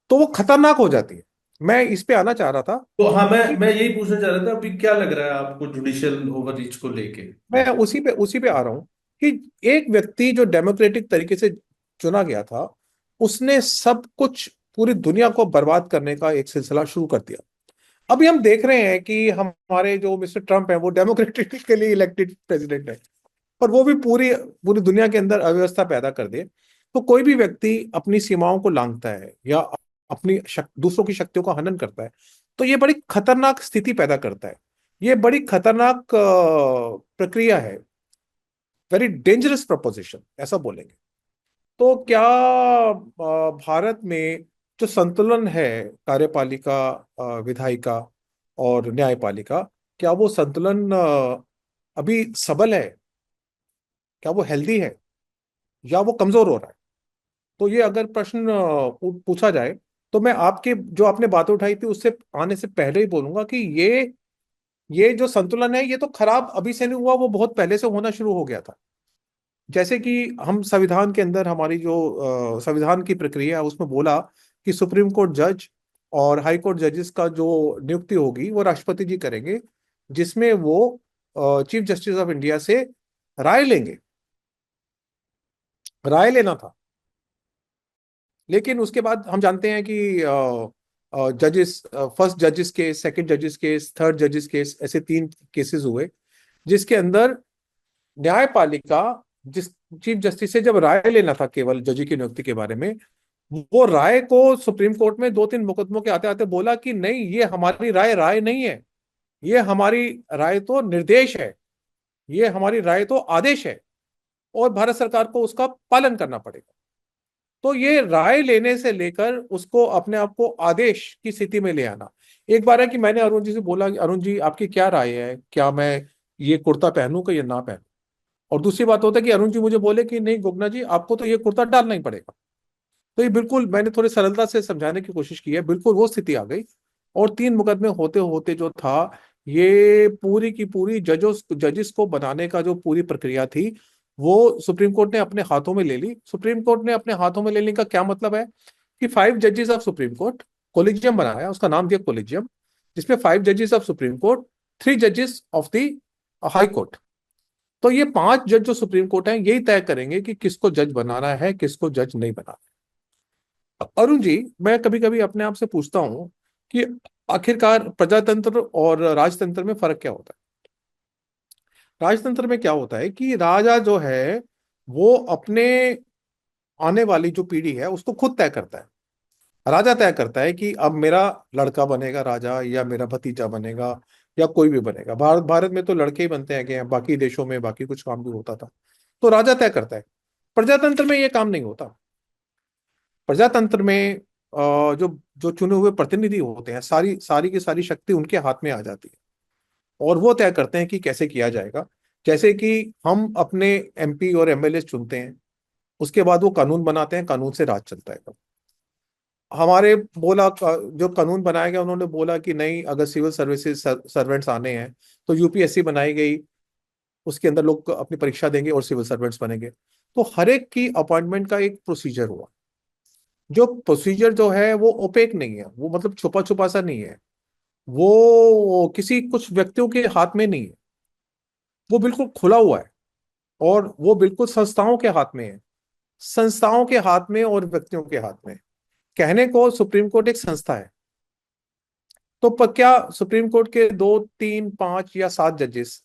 तो वो खतरनाक हो जाती है। मैं इस पे आना चाह रहा था तो हाँ, कि मैं यही पूछना चाह रहा था, अभी क्या लग रहा है आपको जुडिशियल ओवररीच को लेके? मैं उसी पे आ रहा हूं कि एक व्यक्ति जो डेमोक्रेटिक तरीके से चुना गया था, उसने सब कुछ, पूरी दुनिया को बर्बाद करने का एक सिलसिला शुरू कर दिया। अभी हम देख रहे हैं कि हमारे जो मिस्टर ट्रम्प है वो डेमोक्रेटिक के लिए इलेक्टेड प्रेसिडेंट है, और वो भी पूरी पूरी दुनिया के अंदर अव्यवस्था पैदा कर दे, तो कोई भी व्यक्ति अपनी सीमाओं को लांघता है या अपनी दूसरों की शक्तियों का हनन करता है, तो ये बड़ी खतरनाक स्थिति पैदा करता है। ये बड़ी खतरनाक प्रक्रिया है, वेरी डेंजरस प्रपोजिशन ऐसा बोलेंगे। तो क्या भारत में जो संतुलन है, कार्यपालिका, विधायिका और न्यायपालिका, क्या वो संतुलन अभी सबल है? क्या वो हेल्दी है या वो कमजोर हो रहा है? तो ये अगर प्रश्न पूछा जाए, तो मैं आपके जो आपने बात उठाई थी उससे आने से पहले ही बोलूंगा कि ये जो संतुलन है ये तो खराब अभी से नहीं हुआ, वो बहुत पहले से होना शुरू हो गया था। जैसे कि हम संविधान के अंदर हमारी जो संविधान की प्रक्रिया है उसमें बोला कि सुप्रीम कोर्ट जज और हाई कोर्ट जजेस का जो नियुक्ति होगी वो राष्ट्रपति जी करेंगे, जिसमें वो चीफ जस्टिस ऑफ इंडिया से राय लेंगे। राय लेना था। लेकिन उसके बाद हम जानते हैं कि जजेस, फर्स्ट जजेस केस, सेकंड जजेस केस, थर्ड जजेस केस, ऐसे 3 केसेस हुए जिसके अंदर न्यायपालिका, जिस चीफ जस्टिस से जब राय लेना था केवल जज की नियुक्ति के बारे में, वो राय को सुप्रीम कोर्ट में 2-3 मुकदमों के आते आते बोला कि नहीं, ये हमारी राय राय नहीं है, ये हमारी राय तो निर्देश है, ये हमारी राय तो आदेश है, और भारत सरकार को उसका पालन करना पड़ेगा। तो ये राय लेने से लेकर उसको अपने आप को आदेश की स्थिति में ले आना। एक बार है कि मैंने अरुण जी से बोला कि अरुण जी आपकी क्या राय है, क्या मैं ये कुर्ता पहनूं कि ये ना पहनूं? और दूसरी बात होता है कि अरुण जी मुझे बोले कि नहीं गोगना जी, आपको तो ये कुर्ता डालना ही पड़ेगा। तो ये बिल्कुल मैंने थोड़ी सरलता से समझाने की कोशिश की है, बिल्कुल वो स्थिति आ गई। और 3 मुकदमे होते होते जो था, ये पूरी की पूरी जजेस को बनाने का जो पूरी प्रक्रिया थी, वो सुप्रीम कोर्ट ने अपने हाथों में ले ली। सुप्रीम कोर्ट ने अपने हाथों में लेने का क्या मतलब है कि 5 जजेस ऑफ सुप्रीम कोर्ट, कोलिजियम बनाया, उसका नाम दिया कोलिजियम, जिसमें 5 जजेस ऑफ सुप्रीम कोर्ट, 3 जजेस ऑफ द हाई कोर्ट। तो ये 5 जज जो सुप्रीम कोर्ट है यही तय करेंगे कि किसको जज बनाना है, किसको जज नहीं बनाना है। अरुण जी, मैं कभी कभी अपने आप से पूछता हूं कि आखिरकार प्रजातंत्र और राजतंत्र में फर्क क्या होता है? राजतंत्र में क्या होता है कि राजा जो है वो अपने आने वाली जो पीढ़ी है उसको खुद तय करता है। राजा तय करता है कि अब मेरा लड़का बनेगा राजा या मेरा भतीजा बनेगा या कोई भी बनेगा। भारत भारत में तो लड़के ही बनते हैं, कि बाकी देशों में बाकी कुछ काम भी होता था। तो राजा तय करता है। प्रजातंत्र में ये काम नहीं होता। प्रजातंत्र में जो जो चुने हुए प्रतिनिधि होते हैं, सारी सारी की सारी शक्ति उनके हाथ में आ जाती है, और वो तय करते हैं कि कैसे किया जाएगा। जैसे कि हम अपने एमपी और एमएलए चुनते हैं, उसके बाद वो कानून बनाते हैं, कानून से राज चलता है। हमारे जो कानून बनाया गया, उन्होंने बोला कि नहीं, अगर सिविल सर्विसेज सर्वेंट्स आने हैं तो यूपीएससी बनाई गई, उसके अंदर लोग अपनी परीक्षा देंगे और सिविल सर्वेंट्स बनेंगे। तो हर एक की अपॉइंटमेंट का एक प्रोसीजर हुआ। जो प्रोसीजर जो है वो ओपेक नहीं है, वो मतलब छुपा छुपा सा नहीं है, वो किसी कुछ व्यक्तियों के हाथ में नहीं है, वो बिल्कुल खुला हुआ है। और वो बिल्कुल संस्थाओं के हाथ में है, संस्थाओं के हाथ में और व्यक्तियों के हाथ में। कहने को सुप्रीम कोर्ट एक संस्था है, तो क्या सुप्रीम कोर्ट के 2, 3, 5 या 7 जजेस,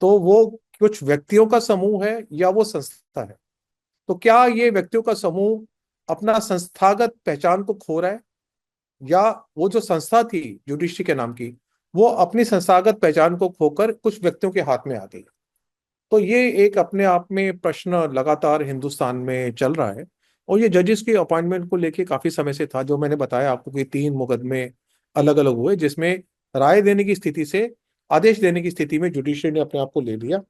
तो वो कुछ व्यक्तियों का समूह है या वो संस्था है? तो क्या ये व्यक्तियों का समूह अपना संस्थागत पहचान को खो रहा है, या वो जो संस्था थी जुडिशरी के नाम की, वो अपनी संस्थागत पहचान को खोकर कुछ व्यक्तियों के हाथ में आ गई? तो ये एक अपने आप में प्रश्न लगातार हिंदुस्तान में चल रहा है। और ये जजेस की अपॉइंटमेंट को लेके काफी समय से था, जो मैंने बताया आपको कि 3 मुकदमे अलग अलग हुए, जिसमें राय देने की स्थिति से आदेश देने की स्थिति में जुडिशरी ने अपने आप को ले लिया।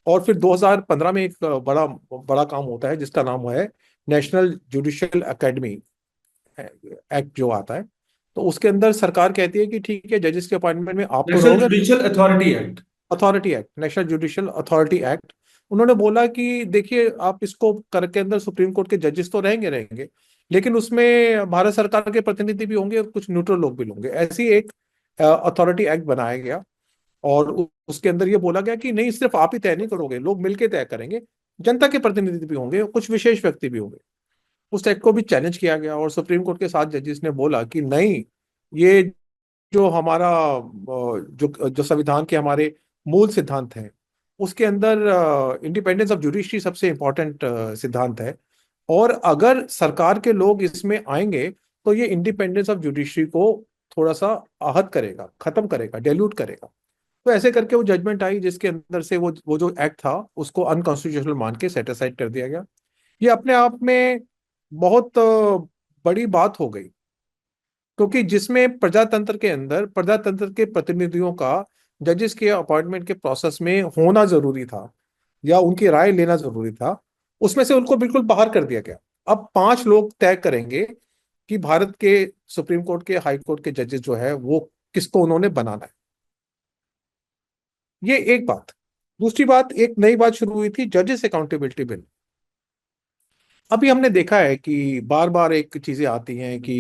और फिर 2015 में एक बड़ा बड़ा काम होता है जिसका नाम है नेशनल जुडिशियल एकेडमी एक्ट जो आता है। तो उसके अंदर सरकार कहती है कि ठीक है, जजेस के अपॉइंटमेंट में आप तो नेशनल रहोगे। Judicial authority act. Authority act, national judicial authority act, उन्होंने बोला कि देखिए, आप इसको करके अंदर सुप्रीम कोर्ट के जजेस तो रहेंगे रहेंगे, लेकिन उसमें भारत सरकार के प्रतिनिधि भी होंगे और कुछ न्यूट्रल लोग भी होंगे। ऐसी एक अथॉरिटी एक्ट बनाया गया। और उसके अंदर ये बोला गया कि नहीं, सिर्फ आप ही तय नहीं करोगे, लोग मिलकर तय करेंगे, जनता के प्रतिनिधि भी होंगे, कुछ विशेष व्यक्ति भी होंगे। उस एक्ट को भी चैलेंज किया गया, और सुप्रीम कोर्ट के 7 जजेस ने बोला कि नहीं, ये जो हमारा जो जो संविधान के हमारे मूल सिद्धांत हैं उसके अंदर इंडिपेंडेंस ऑफ जुडिशरी सबसे इंपॉर्टेंट सिद्धांत है। और अगर सरकार के लोग इसमें आएंगे तो ये इंडिपेंडेंस ऑफ जुडिशरी को थोड़ा सा आहत करेगा, खत्म करेगा, डेल्यूट करेगा। तो ऐसे करके वो जजमेंट आई जिसके अंदर से वो जो एक्ट था उसको अनकॉन्स्टिट्यूशनल मान के सेट असाइड कर दिया गया। ये अपने आप में बहुत बड़ी बात हो गई, क्योंकि जिसमें प्रजातंत्र के अंदर प्रजातंत्र के प्रतिनिधियों का जजेस के अपॉइंटमेंट के प्रोसेस में होना जरूरी था या उनकी राय लेना जरूरी था, उसमें से उनको बिल्कुल बाहर कर दिया गया। अब 5 लोग तय करेंगे कि भारत के सुप्रीम कोर्ट के, हाई कोर्ट के जजेस जो है वो किसको उन्होंने बनाना है। ये एक बात। दूसरी बात, एक नई बात शुरू हुई थी, जजेस अकाउंटेबिलिटी बिल। अभी हमने देखा है कि बार बार एक चीजें आती हैं कि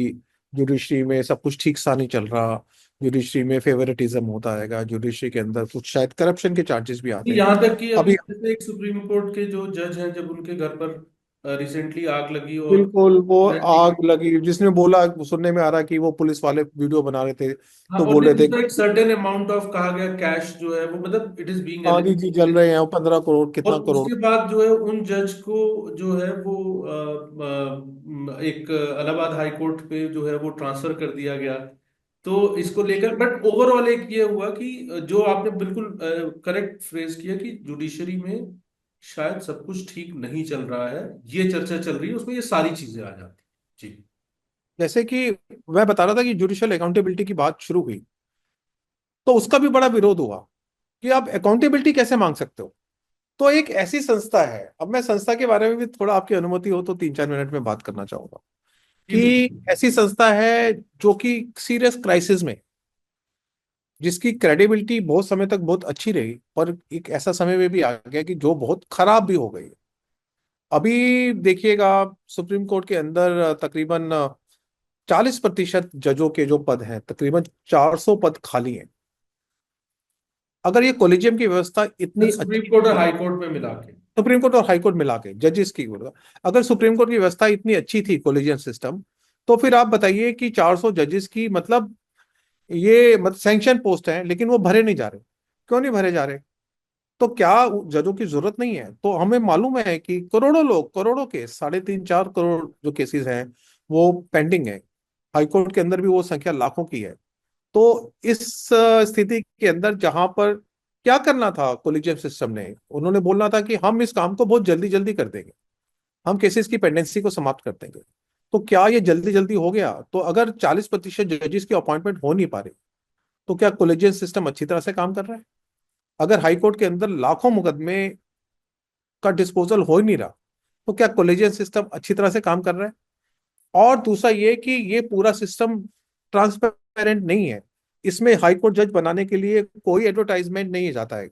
जुडिशरी में सब कुछ ठीक सा नहीं चल रहा, जुडिशरी में फेवरेटिज्म होता रहेगा, जुडिशरी के अंदर कुछ शायद करप्शन के चार्जेस भी आते हैं। यहाँ तक कि अभी अभी जैसे एक सुप्रीम कोर्ट के जो जज हैं, जब उनके घर पर रिसेंटली आग लगी और बिल्कुल वो apparently- आग लगी, जिसने बोला, सुनने में आ रहा कि वो पुलिस वाले वीडियो बना रहे थे हाँ, तो और बोल नहीं रहे थे उसका एक सर्टेन अमाउंट ऑफ कहा गया कैश जो है वो, मतलब it is being Gandhi ji जल रहे हैं, 15 करोड़, और कितना करोड़। उसके बाद जो है उन जज को जो है वो एक इलाहाबाद हाई कोर्ट पे जो है वो ट्रांसफर कर दिया गया। तो इसको लेकर बट ओवरऑल एक ये हुआ कि जो आपने बिल्कुल करेक्ट फ्रेज किया कि जुडिशरी में शायद सब कुछ ठीक नहीं चल रहा है, ये चर्चा चल रही है, उसमें ये सारी चीजें आ जाती जी। जैसे कि मैं बता रहा था कि जुडिशियल अकाउंटेबिलिटी की बात शुरू हुई तो उसका भी बड़ा विरोध हुआ कि आप अकाउंटेबिलिटी कैसे मांग सकते हो। तो एक ऐसी संस्था है, अब मैं संस्था के बारे में भी थोड़ा आपकी अनुमति हो तो 3-4 मिनट में बात करना चाहूंगा, जी कि बिल्कुल। ऐसी संस्था है जो कि सीरियस क्राइसिस में, जिसकी क्रेडिबिलिटी बहुत समय तक बहुत अच्छी रही, पर एक ऐसा समय में भी आ गया कि जो बहुत खराब भी हो गई। अभी देखिएगा, सुप्रीम कोर्ट के अंदर तकरीबन 40% जजों के जो पद हैं, तकरीबन 400 पद खाली हैं। अगर ये कॉलेजियम की व्यवस्था इतनी सुप्रीम अच्छी कोर्ट और थी, हाई कोर्ट में मिला के। सुप्रीम कोर्ट और हाई कोर्ट मिला के जजेस की, अगर सुप्रीम कोर्ट की व्यवस्था इतनी अच्छी थी, कॉलेजियम सिस्टम, तो फिर आप बताइए कि 400 जजेस की मतलब, ये मतलब सैंक्शन पोस्ट है लेकिन वो भरे नहीं जा रहे। क्यों नहीं भरे जा रहे? तो क्या जजों की जरूरत नहीं है? तो हमें मालूम है कि करोड़ों लोग, करोड़ों केस, 3.5-4 करोड़ जो केसेस हैं वो पेंडिंग है। हाईकोर्ट के अंदर भी वो संख्या लाखों की है। तो इस स्थिति के अंदर जहां पर क्या करना था कोलिजियम सिस्टम ने, उन्होंने बोलना था कि हम इस काम को बहुत जल्दी जल्दी कर देंगे, हम केसेस की पेंडेंसी को समाप्त कर देंगे। तो क्या ये जल्दी जल्दी हो गया? तो अगर 40% जजेस की अपॉइंटमेंट हो नहीं पा रही, तो क्या कोलिजियम सिस्टम अच्छी तरह से काम कर रहा है? अगर हाईकोर्ट के अंदर लाखों मुकदमे का डिस्पोजल हो ही नहीं रहा, तो क्या कोलिजियम सिस्टम अच्छी तरह से काम कर रहा है? और दूसरा ये कि ये पूरा सिस्टम ट्रांसपेरेंट नहीं है। इसमें हाई कोर्ट जज बनाने के लिए कोई एडवर्टाइजमेंट नहीं जाता है,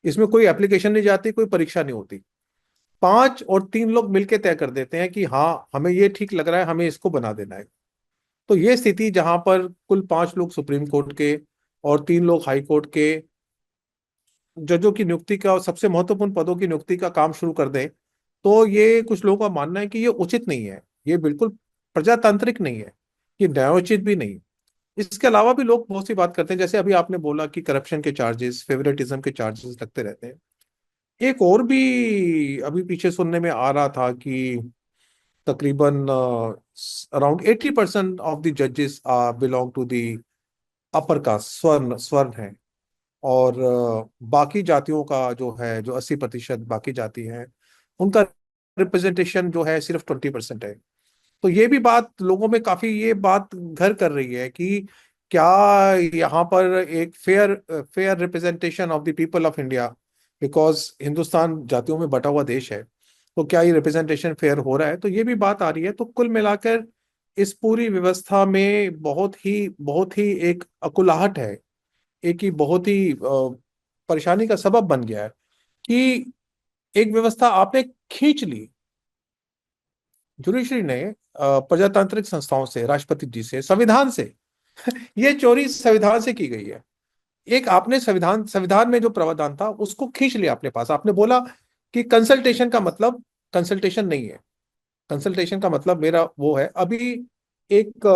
इसमें कोई एप्लीकेशन नहीं जाती, कोई परीक्षा नहीं होती। 5 और 3 लोग मिलकर तय कर देते हैं कि हाँ हमें ये ठीक लग रहा है, हमें इसको बना देना है। तो ये स्थिति जहां पर कुल 5 लोग सुप्रीम कोर्ट के और 3 लोग हाई कोर्ट के जजों की नियुक्ति का और सबसे महत्वपूर्ण पदों की नियुक्ति का काम शुरू कर दें, तो ये कुछ लोगों का मानना है कि ये उचित नहीं है, ये बिल्कुल प्रजातांत्रिक नहीं है, ये न्यायोचित भी नहीं। इसके अलावा भी लोग बहुत सी बात करते हैं, जैसे अभी आपने बोला कि करप्शन के चार्जेस, फेवरेटिज्म के चार्जेस लगते रहते हैं। एक और भी अभी पीछे सुनने में आ रहा था कि तकरीबन अराउंड 80% ऑफ द जजेस belong to the upper caste, स्वर्ण स्वर्ण है। और बाकी जातियों का जो है, जो 80% बाकी जाति है, उनका रिप्रेजेंटेशन जो है सिर्फ 20% है। तो ये भी बात लोगों में काफी, ये बात घर कर रही है कि क्या यहाँ पर एक fair fair representation of the people of India, because Hindustan जातियों में बटा हुआ देश है, तो क्या ये रिप्रेजेंटेशन फेयर हो रहा है? तो ये भी बात आ रही है। तो कुल मिलाकर इस पूरी व्यवस्था में बहुत ही एक अकुलाहट है, एक ही बहुत ही परेशानी का सबब बन गया है कि एक व्यवस्था आपने खींच ली, जुडिशरी ने प्रजातांत्रिक संस्थाओं से, राष्ट्रपति जी से, संविधान से। ये चोरी संविधान से की गई है। एक आपने संविधान संविधान में जो प्रावधान था उसको खींच लिया अपने पास। आपने बोला कि कंसल्टेशन का मतलब कंसल्टेशन नहीं है, कंसल्टेशन का मतलब मेरा वो है। अभी एक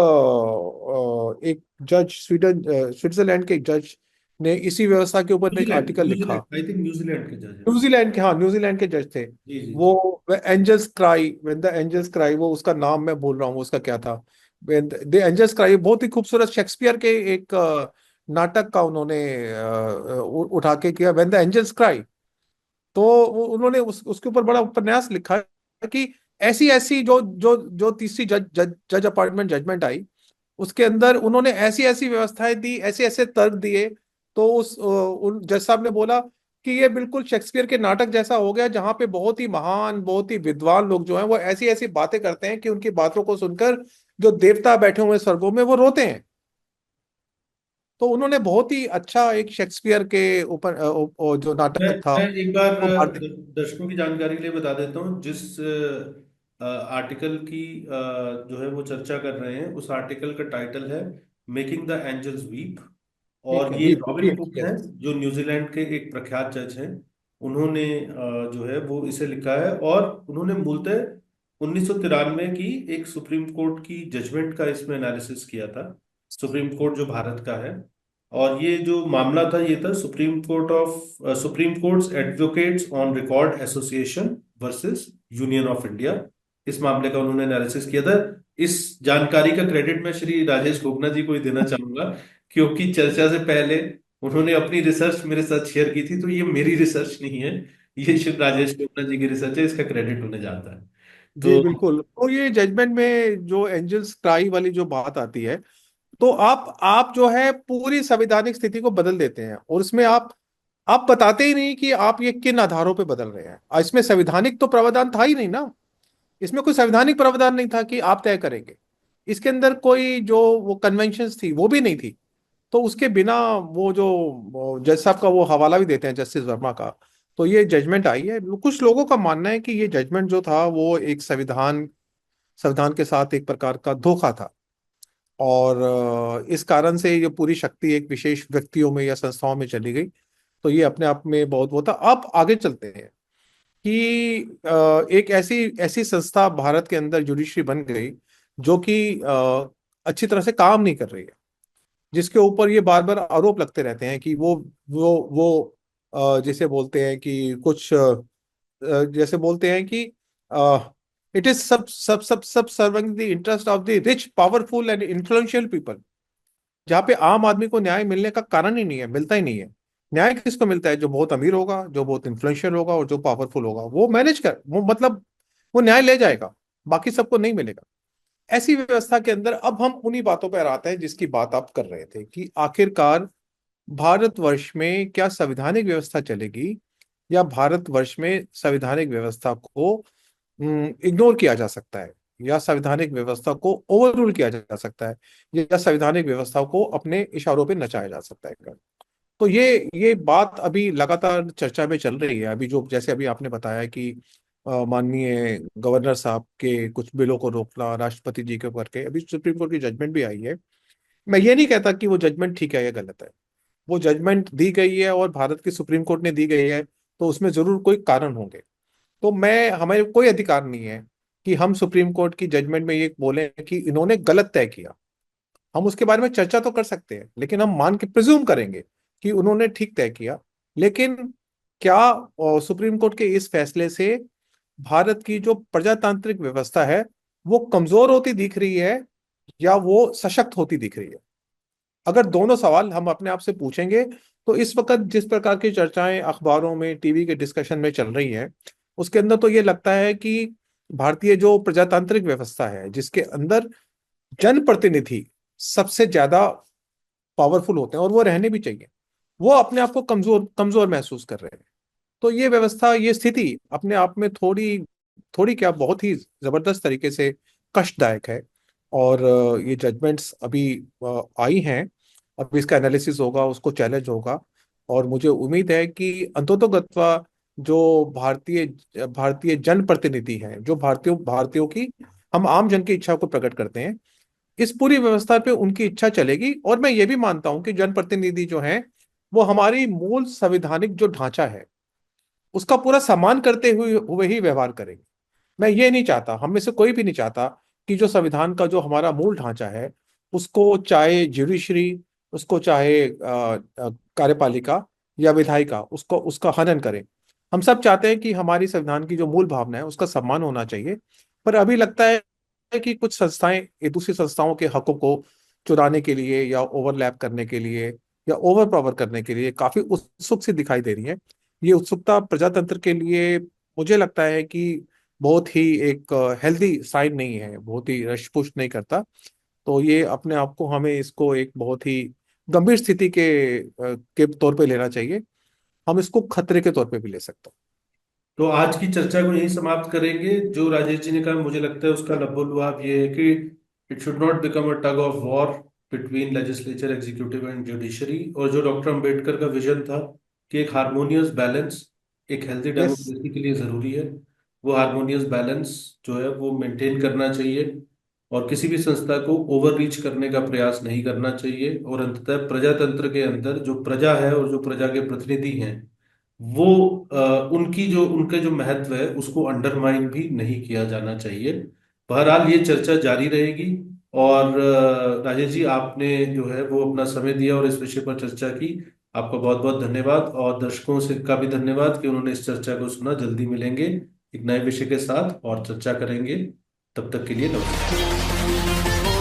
जज, स्वीडन स्विट्जरलैंड के एक जज ने इसी व्यवस्था के ऊपर एक न्यूजीलैंड, आर्टिकल लिखा। न्यूजीलैंड, आई थिंक न्यूजीलैंड के जज है। न्यूजीलैंड के, हाँ न्यूजीलैंड के जज थे जी जी वो। जी। Angels cry, when the angels cry, वो उसका नाम मैं भूल रहा हूँ, उसका क्या था। द एंजल्स क्राई बहुत ही खूबसूरत शेक्सपियर के एक नाटक का उन्होंने उठा के किया, व्हेन द एंजल्स क्राई। तो उन्होंने उसके ऊपर बड़ा उपन्यास लिखा है कि ऐसी ऐसी जो जो जो तीसरी जज जज जज अपॉइंटमेंट जजमेंट आई, उसके अंदर उन्होंने ऐसी ऐसी व्यवस्थाएं दी, ऐसे ऐसे तर्क दिए। तो उन जज साहब ने बोला कि ये बिल्कुल शेक्सपियर के नाटक जैसा हो गया, जहां पे बहुत ही महान, बहुत ही विद्वान लोग जो हैं वो ऐसी ऐसी बातें करते हैं कि उनकी बातों को सुनकर जो देवता बैठे हुए हैं स्वर्गों में वो रोते हैं। तो उन्होंने बहुत ही अच्छा एक शेक्सपियर के ऊपर जो मैं नाटक था मैं एक बार वो भारतीय। दर्शकों की जानकारी के लिए बता देता हूँ, जिस आर्टिकल की जो है वो चर्चा कर रहे हैं, उस आर्टिकल का टाइटल है मेकिंग द एंजल्स वीप। ठीक और है, ये वीप रॉबिन वीप, कुक हैं, यस। जो न्यूजीलैंड के एक प्रख्यात जज हैं। उन्होंने जो है वो इसे लिखा है, और उन्होंने मूलतः 1993 की एक सुप्रीम कोर्ट की जजमेंट का इसमें एनालिसिस किया था। सुप्रीम कोर्ट जो भारत का है, और ये जो मामला था ये था supreme courts advocates on record association versus union of India. इस मामले का उन्होंने एनालिसिस किया था। इस जानकारी का क्रेडिट मैं श्री राजेश गोगना जी को ही देना चाहूंगा, क्योंकि चर्चा से पहले उन्होंने अपनी रिसर्च मेरे साथ शेयर की थी, तो ये मेरी रिसर्च नहीं है, ये श्री राजेश गोगना जी की रिसर्च है, इसका क्रेडिट उन्हें जाता है। जी तो बिल्कुल। तो ये जजमेंट में जो एंजल्स क्राई वाली जो बात आती है, तो आप जो है पूरी संवैधानिक स्थिति को बदल देते हैं, और उसमें आप बताते ही नहीं कि आप ये किन आधारों पे बदल रहे हैं। इसमें संवैधानिक तो प्रावधान था ही नहीं ना। इसमें कोई संवैधानिक प्रावधान नहीं था कि आप तय करेंगे। इसके अंदर कोई जो वो कन्वेंशंस थी वो भी नहीं थी। तो उसके बिना वो जो जज साहब का वो हवाला भी देते हैं, जस्टिस वर्मा का। तो ये जजमेंट आई है। कुछ लोगों का मानना है कि ये जजमेंट जो था वो एक संविधान संविधान के साथ एक प्रकार का धोखा था। और इस कारण से ये पूरी शक्ति एक विशेष व्यक्तियों में या संस्थाओं में चली गई। तो ये अपने आप में बहुत वो था। अब आगे चलते हैं कि एक ऐसी ऐसी संस्था भारत के अंदर जुडिशरी बन गई जो कि अच्छी तरह से काम नहीं कर रही है, जिसके ऊपर ये बार बार आरोप लगते रहते हैं कि वो जैसे बोलते हैं कि कुछ जैसे बोलते हैं कि इट इज सब serving the interest of the rich, powerful and influential people. जहाँ पे आम आदमी को न्याय मिलने का कारण ही नहीं है, मिलता ही नहीं है। न्याय किसको मिलता है? जो बहुत अमीर होगा, जो बहुत इन्फ्लुएंशियल होगा, और जो पावरफुल होगा, वो मैनेज कर, वो मतलब वो न्याय ले जाएगा, बाकी सबको नहीं मिलेगा। ऐसी व्यवस्था के अंदर अब हम उन्हीं बातों पर आते हैं जिसकी बात आप कर रहे थे कि आखिरकार भारतवर्ष में क्या संवैधानिक व्यवस्था चलेगी, या भारतवर्ष में संवैधानिक व्यवस्था को इग्नोर किया जा सकता है, या संवैधानिक व्यवस्था को ओवर रूल किया जा सकता है, या संवैधानिक व्यवस्था को अपने इशारों पे नचाया जा सकता है। तो ये बात अभी लगातार चर्चा में चल रही है। अभी जो जैसे अभी आपने बताया कि माननीय गवर्नर साहब के कुछ बिलों को रोकना राष्ट्रपति जी के करके, अभी सुप्रीम कोर्ट की जजमेंट भी आई है। मैं ये नहीं कहता कि वो जजमेंट ठीक है या गलत है। वो जजमेंट दी गई है और भारत की सुप्रीम कोर्ट ने दी गई है, तो उसमें जरूर कोई कारण होंगे। तो मैं हमें कोई अधिकार नहीं है कि हम सुप्रीम कोर्ट की जजमेंट में ये बोलें कि इन्होंने गलत तय किया। हम उसके बारे में चर्चा तो कर सकते हैं, लेकिन हम मान के प्रिज्यूम करेंगे कि उन्होंने ठीक तय किया। लेकिन क्या सुप्रीम कोर्ट के इस फैसले से भारत की जो प्रजातांत्रिक व्यवस्था है वो कमजोर होती दिख रही है, या वो सशक्त होती दिख रही है? अगर दोनों सवाल हम अपने आप से पूछेंगे, तो इस वक्त जिस प्रकार की चर्चाएं अखबारों में, टीवी के डिस्कशन में चल रही हैं, उसके अंदर तो ये लगता है कि भारतीय जो प्रजातांत्रिक व्यवस्था है, जिसके अंदर जनप्रतिनिधि सबसे ज्यादा पावरफुल होते हैं, और वो रहने भी चाहिए, वो अपने आप को कमजोर कमजोर महसूस कर रहे हैं। तो ये व्यवस्था, ये स्थिति अपने आप में थोड़ी थोड़ी क्या, बहुत ही जबरदस्त तरीके से कष्टदायक है। और ये जजमेंट्स अभी आई हैं। अब इसका एनालिसिस होगा, उसको चैलेंज होगा। और मुझे उम्मीद है कि अंततोगत्वा जो भारतीय भारतीय जनप्रतिनिधि हैं, जो भारतीयों भारतीयों की, हम आम जन की इच्छा को प्रकट करते हैं, इस पूरी व्यवस्था पे उनकी इच्छा चलेगी। और मैं ये भी मानता हूं कि जनप्रतिनिधि जो हैं वो हमारी मूल संवैधानिक जो ढांचा है उसका पूरा सम्मान करते हुए हुए ही व्यवहार करेंगे। मैं ये नहीं चाहता, हम में से कोई भी नहीं चाहता कि जो संविधान का जो हमारा मूल ढांचा है उसको, चाहे ज्यूडिशरी, उसको चाहे कार्यपालिका या विधायिका उसको उसका हनन करें। हम सब चाहते हैं कि हमारी संविधान की जो मूल भावना है उसका सम्मान होना चाहिए। पर अभी लगता है कि कुछ संस्थाएं एक दूसरी संस्थाओं के हकों को चुराने के लिए या ओवरलैप करने के लिए या ओवर पावर करने के लिए काफी उत्सुक सी दिखाई दे रही है। ये उत्सुकता प्रजातंत्र के लिए मुझे लगता है कि बहुत ही एक हेल्दी साइन नहीं है, बहुत ही रशपुष्ट नहीं करता। तो ये अपने आप को हमें इसको एक बहुत ही गंभीर स्थिति के तौर पे लेना चाहिए। हम इसको खतरे के तौर पे भी ले सकते तो आज की चर्चा को यहीं समाप्त करेंगे। जो राजेश जी ने कहा, मुझे लगता है उसका लबोलुआब ये है कि it should not become a tug of war between legislature, executive and judiciary. और जो डॉक्टर अंबेडकर का विजन था कि एक हार्मोनियस बैलेंस एक हेल्थी हैं। यस। डेमोक्रेसी के लिए जरूरी है, वो हार्मोनियस बैलेंस जो है वो मेंटेन करना चाहिए। और किसी भी संस्था को ओवर रीच करने का प्रयास नहीं करना चाहिए। और अंततः प्रजातंत्र के अंदर जो प्रजा है और जो प्रजा के प्रतिनिधि हैं, वो उनकी जो उनके जो महत्व है उसको अंडरमाइन भी नहीं किया जाना चाहिए। बहरहाल ये चर्चा जारी रहेगी। और राजेश जी, आपने जो है वो अपना समय दिया और इस विषय पर चर्चा की। आपका बहुत बहुत धन्यवाद। और दर्शकों से का भी धन्यवाद कि उन्होंने इस चर्चा को सुना। जल्दी मिलेंगे एक नए विषय के साथ और चर्चा करेंगे। तब तक के लिए नमस्कार।